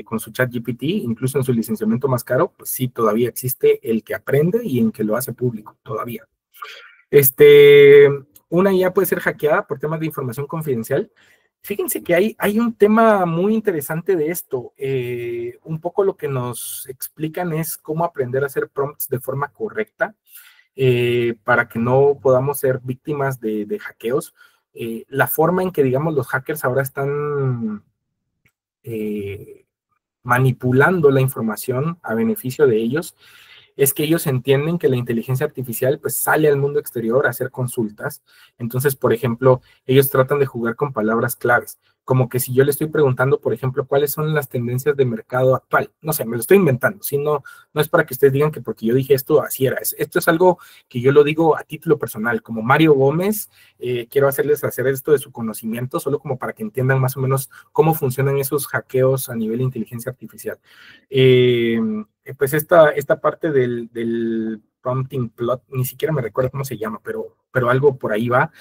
[SPEAKER 1] con su ChatGPT, incluso en su licenciamiento más caro, pues sí, todavía existe el que aprende y en que lo hace público, todavía. Una IA puede ser hackeada por temas de información confidencial. Fíjense que hay un tema muy interesante de esto. Un poco lo que nos explican es cómo aprender a hacer prompts de forma correcta para que no podamos ser víctimas de hackeos. La forma en que, digamos, los hackers ahora están manipulando la información a beneficio de ellos es que ellos entienden que la inteligencia artificial pues sale al mundo exterior a hacer consultas. Entonces, por ejemplo, ellos tratan de jugar con palabras claves, como que si yo le estoy preguntando, por ejemplo, cuáles son las tendencias de mercado actual, no sé, me lo estoy inventando, si no es para que ustedes digan que porque yo dije esto, así era. Esto es algo que yo lo digo a título personal, como Mario Gómez, quiero hacerles hacer esto de su conocimiento, solo como para que entiendan más o menos cómo funcionan esos hackeos a nivel de inteligencia artificial. Pues esta parte del prompting plot, ni siquiera me recuerdo cómo se llama, pero algo por ahí va,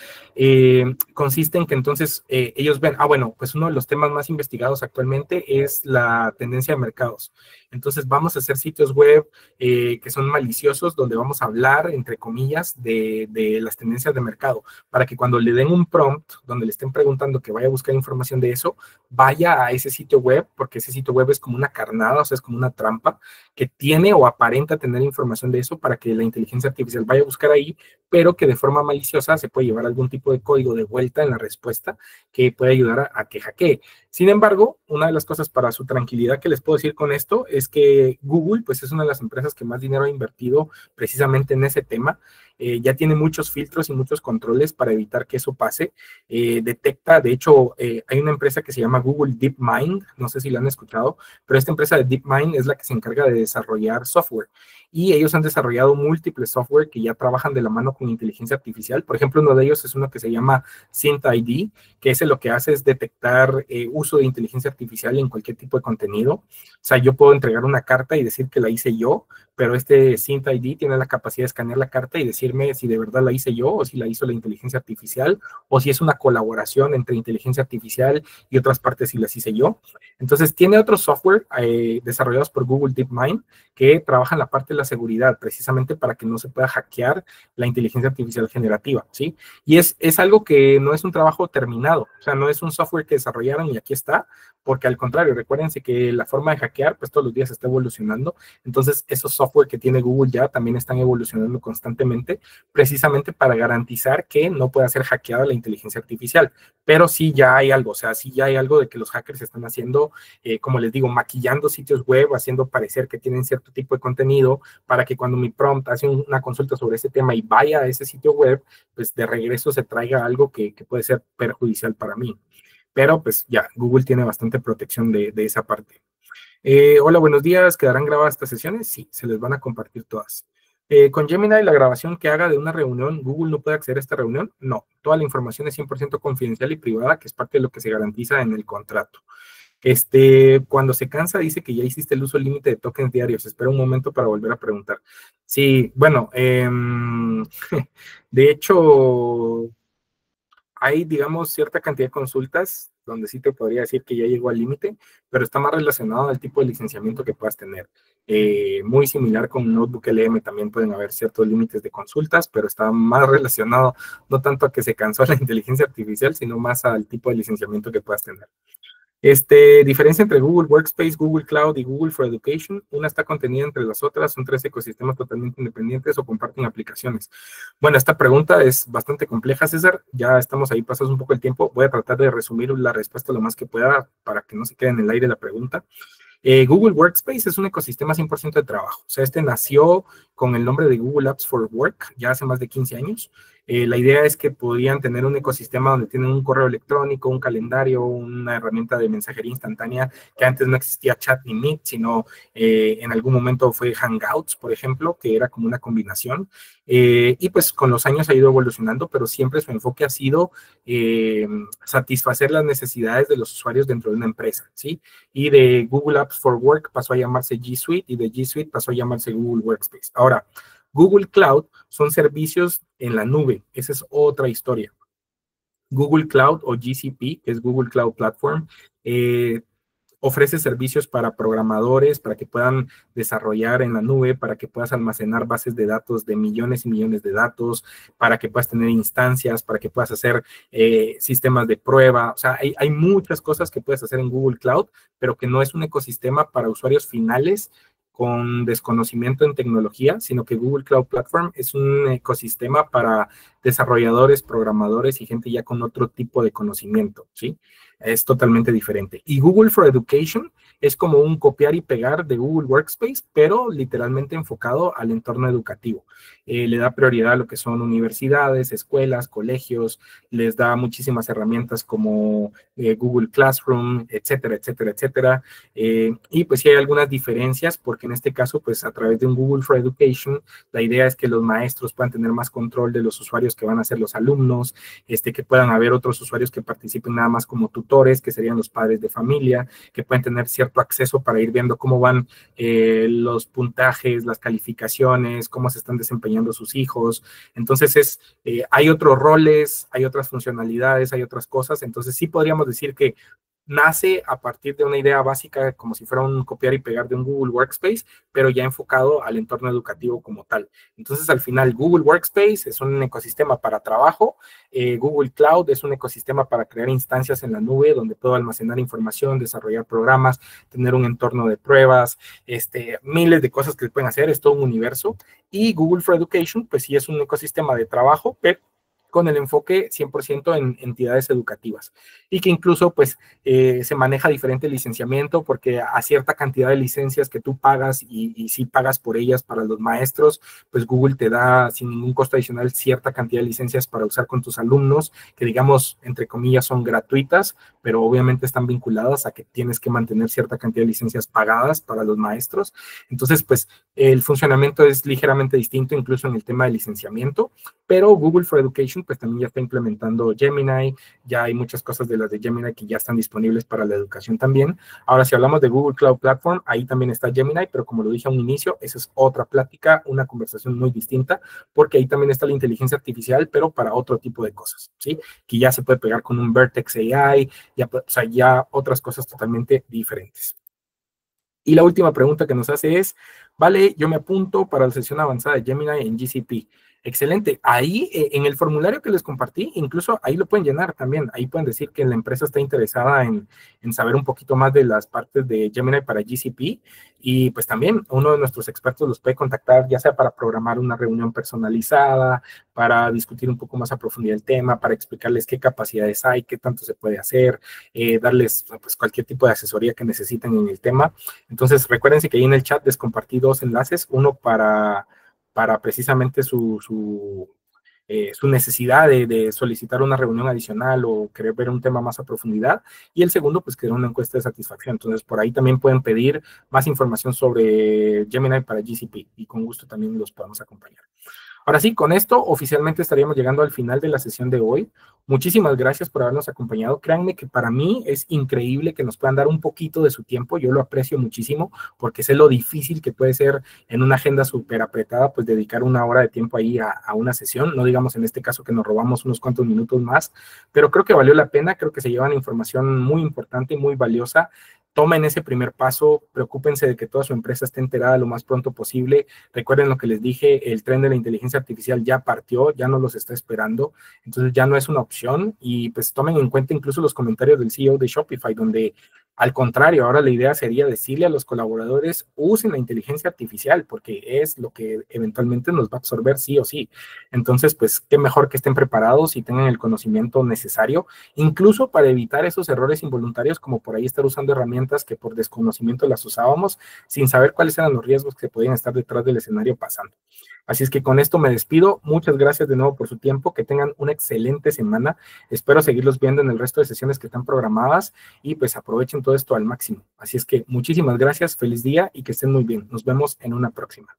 [SPEAKER 1] consiste en que entonces ellos ven, bueno, pues uno de los temas más investigados actualmente es la tendencia de mercados. Entonces vamos a hacer sitios web que son maliciosos, donde vamos a hablar, entre comillas, de las tendencias de mercado, para que cuando le den un prompt, donde le estén preguntando que vaya a buscar información de eso, vaya a ese sitio web, porque ese sitio web es como una carnada, o sea, es como una trampa, que tiene o aparenta tener información de eso para que la inteligencia artificial vaya a buscar ahí, pero que de forma maliciosa se puede llevar algún tipo de código de vuelta en la respuesta que puede ayudar a que hackee. Sin embargo, una de las cosas para su tranquilidad que les puedo decir con esto es que Google, pues es una de las empresas que más dinero ha invertido precisamente en ese tema. Ya tiene muchos filtros y muchos controles para evitar que eso pase. Detecta, de hecho, hay una empresa que se llama Google DeepMind, no sé si la han escuchado, pero esta empresa de DeepMind es la que se encarga de desarrollar software. Y ellos han desarrollado múltiples software que ya trabajan de la mano con inteligencia artificial. Por ejemplo, uno de ellos es uno que se llama SynthID, que ese lo que hace es detectar uso de inteligencia artificial en cualquier tipo de contenido. O sea, yo puedo entregar una carta y decir que la hice yo, pero este SynthID tiene la capacidad de escanear la carta y decirme si de verdad la hice yo o si la hizo la inteligencia artificial o si es una colaboración entre inteligencia artificial y otras partes si las hice yo. Entonces, tiene otros software desarrollados por Google DeepMind que trabajan la parte de la seguridad, precisamente para que no se pueda hackear la inteligencia artificial generativa, ¿sí? Y es algo que no es un trabajo terminado, o sea, no es un software que desarrollaron y aquí está, porque al contrario, recuérdense que la forma de hackear, pues todos los días está evolucionando. Entonces, esos software que tiene Google ya también están evolucionando constantemente, precisamente para garantizar que no pueda ser hackeada la inteligencia artificial. Pero sí ya hay algo, o sea, sí ya hay algo de que los hackers están haciendo, como les digo, maquillando sitios web, haciendo parecer que tienen cierto tipo de contenido para que cuando mi prompt hace una consulta sobre ese tema y vaya a ese sitio web, pues de regreso se traiga algo que puede ser perjudicial para mí. Pero pues ya, Google tiene bastante protección de esa parte. Hola, buenos días. ¿Quedarán grabadas estas sesiones? Sí, se les van a compartir todas. Con Gemini, la grabación que haga de una reunión, ¿Google no puede acceder a esta reunión? No, toda la información es 100% confidencial y privada, que es parte de lo que se garantiza en el contrato. Cuando se cansa, dice que ya hiciste el uso límite de tokens diarios. Espera un momento para volver a preguntar. Sí, bueno, de hecho, hay, digamos, cierta cantidad de consultas donde sí te podría decir que ya llegó al límite, pero está más relacionado al tipo de licenciamiento que puedas tener. Muy similar con Notebook LM, también pueden haber ciertos límites de consultas, pero está más relacionado no tanto a que se cansó la inteligencia artificial, sino más al tipo de licenciamiento que puedas tener. Diferencia entre Google Workspace, Google Cloud y Google for Education. Una está contenida entre las otras, son 3 ecosistemas totalmente independientes o comparten aplicaciones. Bueno, esta pregunta es bastante compleja, César. Ya estamos ahí, pasados un poco el tiempo. Voy a tratar de resumir la respuesta lo más que pueda para que no se quede en el aire la pregunta. Google Workspace es un ecosistema 100% de trabajo. O sea, nació con el nombre de Google Apps for Work ya hace más de 15 años. La idea es que podían tener un ecosistema donde tienen un correo electrónico, un calendario, una herramienta de mensajería instantánea, que antes no existía Chat ni Meet, sino en algún momento fue Hangouts, por ejemplo, que era como una combinación. Y pues con los años ha ido evolucionando, pero siempre su enfoque ha sido satisfacer las necesidades de los usuarios dentro de una empresa, ¿sí? Y de Google Apps for Work pasó a llamarse G Suite y de G Suite pasó a llamarse Google Workspace. Ahora, Google Cloud son servicios en la nube. Esa es otra historia. Google Cloud o GCP, que es Google Cloud Platform, ofrece servicios para programadores, para que puedan desarrollar en la nube, para que puedas almacenar bases de datos de millones y millones de datos, para que puedas tener instancias, para que puedas hacer sistemas de prueba. O sea, hay muchas cosas que puedes hacer en Google Cloud, pero que no es un ecosistema para usuarios finales con desconocimiento en tecnología, sino que Google Cloud Platform es un ecosistema para desarrolladores, programadores y gente ya con otro tipo de conocimiento, ¿sí? Es totalmente diferente. Y Google for Education es como un copiar y pegar de Google Workspace, pero literalmente enfocado al entorno educativo. Le da prioridad a lo que son universidades, escuelas, colegios, les da muchísimas herramientas como Google Classroom, etcétera, etcétera, etcétera. Y pues sí hay algunas diferencias, porque en este caso, pues a través de un Google for Education, la idea es que los maestros puedan tener más control de los usuarios que van a ser los alumnos, que puedan haber otros usuarios que participen nada más como tutores, que serían los padres de familia, que pueden tener cierto acceso para ir viendo cómo van los puntajes, las calificaciones, cómo se están desempeñando sus hijos. Entonces, hay otros roles, hay otras funcionalidades, hay otras cosas. Entonces, sí podríamos decir que nace a partir de una idea básica, como si fuera un copiar y pegar de un Google Workspace, pero ya enfocado al entorno educativo como tal. Entonces, al final, Google Workspace es un ecosistema para trabajo, Google Cloud es un ecosistema para crear instancias en la nube, donde puedo almacenar información, desarrollar programas, tener un entorno de pruebas, miles de cosas que se pueden hacer, es todo un universo. Y Google for Education, pues sí es un ecosistema de trabajo, pero con el enfoque 100% en entidades educativas y que incluso pues se maneja diferente licenciamiento porque a cierta cantidad de licencias que tú pagas y si pagas por ellas para los maestros, pues Google te da sin ningún costo adicional cierta cantidad de licencias para usar con tus alumnos que digamos entre comillas son gratuitas, pero obviamente están vinculadas a que tienes que mantener cierta cantidad de licencias pagadas para los maestros. Entonces pues el funcionamiento es ligeramente distinto incluso en el tema de licenciamiento, pero Google for Education pues también ya está implementando Gemini, ya hay muchas cosas de las de Gemini que ya están disponibles para la educación también. Ahora, si hablamos de Google Cloud Platform, ahí también está Gemini, pero como lo dije a un inicio, esa es otra plática, una conversación muy distinta, porque ahí también está la inteligencia artificial, pero para otro tipo de cosas, ¿sí? Que ya se puede pegar con un Vertex AI, ya, o sea, ya otras cosas totalmente diferentes. Y la última pregunta que nos hace es, vale, yo me apunto para la sesión avanzada de Gemini en GCP. Excelente. Ahí, en el formulario que les compartí, incluso ahí lo pueden llenar también. Ahí pueden decir que la empresa está interesada en saber un poquito más de las partes de Gemini para GCP. Y pues también uno de nuestros expertos los puede contactar, ya sea para programar una reunión personalizada, para discutir un poco más a profundidad el tema, para explicarles qué capacidades hay, qué tanto se puede hacer, darles pues, cualquier tipo de asesoría que necesiten en el tema. Entonces, recuérdense que ahí en el chat les compartí dos enlaces, uno para precisamente su necesidad de solicitar una reunión adicional o querer ver un tema más a profundidad, y el segundo, pues que era una encuesta de satisfacción. Entonces, por ahí también pueden pedir más información sobre Gemini para GCP y con gusto también los podemos acompañar. Ahora sí, con esto oficialmente estaríamos llegando al final de la sesión de hoy. Muchísimas gracias por habernos acompañado. Créanme que para mí es increíble que nos puedan dar un poquito de su tiempo. Yo lo aprecio muchísimo porque sé lo difícil que puede ser en una agenda súper apretada, pues dedicar una hora de tiempo ahí a una sesión. No digamos en este caso que nos robamos unos cuantos minutos más, pero creo que valió la pena. Creo que se llevan información muy importante y muy valiosa. Tomen ese primer paso, preocúpense de que toda su empresa esté enterada lo más pronto posible. Recuerden lo que les dije, el tren de la inteligencia artificial ya partió, ya no los está esperando, entonces ya no es una opción. Y pues tomen en cuenta incluso los comentarios del CEO de Shopify, donde al contrario, ahora la idea sería decirle a los colaboradores, usen la inteligencia artificial, porque es lo que eventualmente nos va a absorber sí o sí. Entonces, pues qué mejor que estén preparados y tengan el conocimiento necesario, incluso para evitar esos errores involuntarios, como por ahí estar usando herramientas que por desconocimiento las usábamos, sin saber cuáles eran los riesgos que podían estar detrás del escenario pasando. Así es que con esto me despido. Muchas gracias de nuevo por su tiempo. Que tengan una excelente semana. Espero seguirlos viendo en el resto de sesiones que están programadas y pues aprovechen todo esto al máximo. Así es que muchísimas gracias, feliz día y que estén muy bien. Nos vemos en una próxima.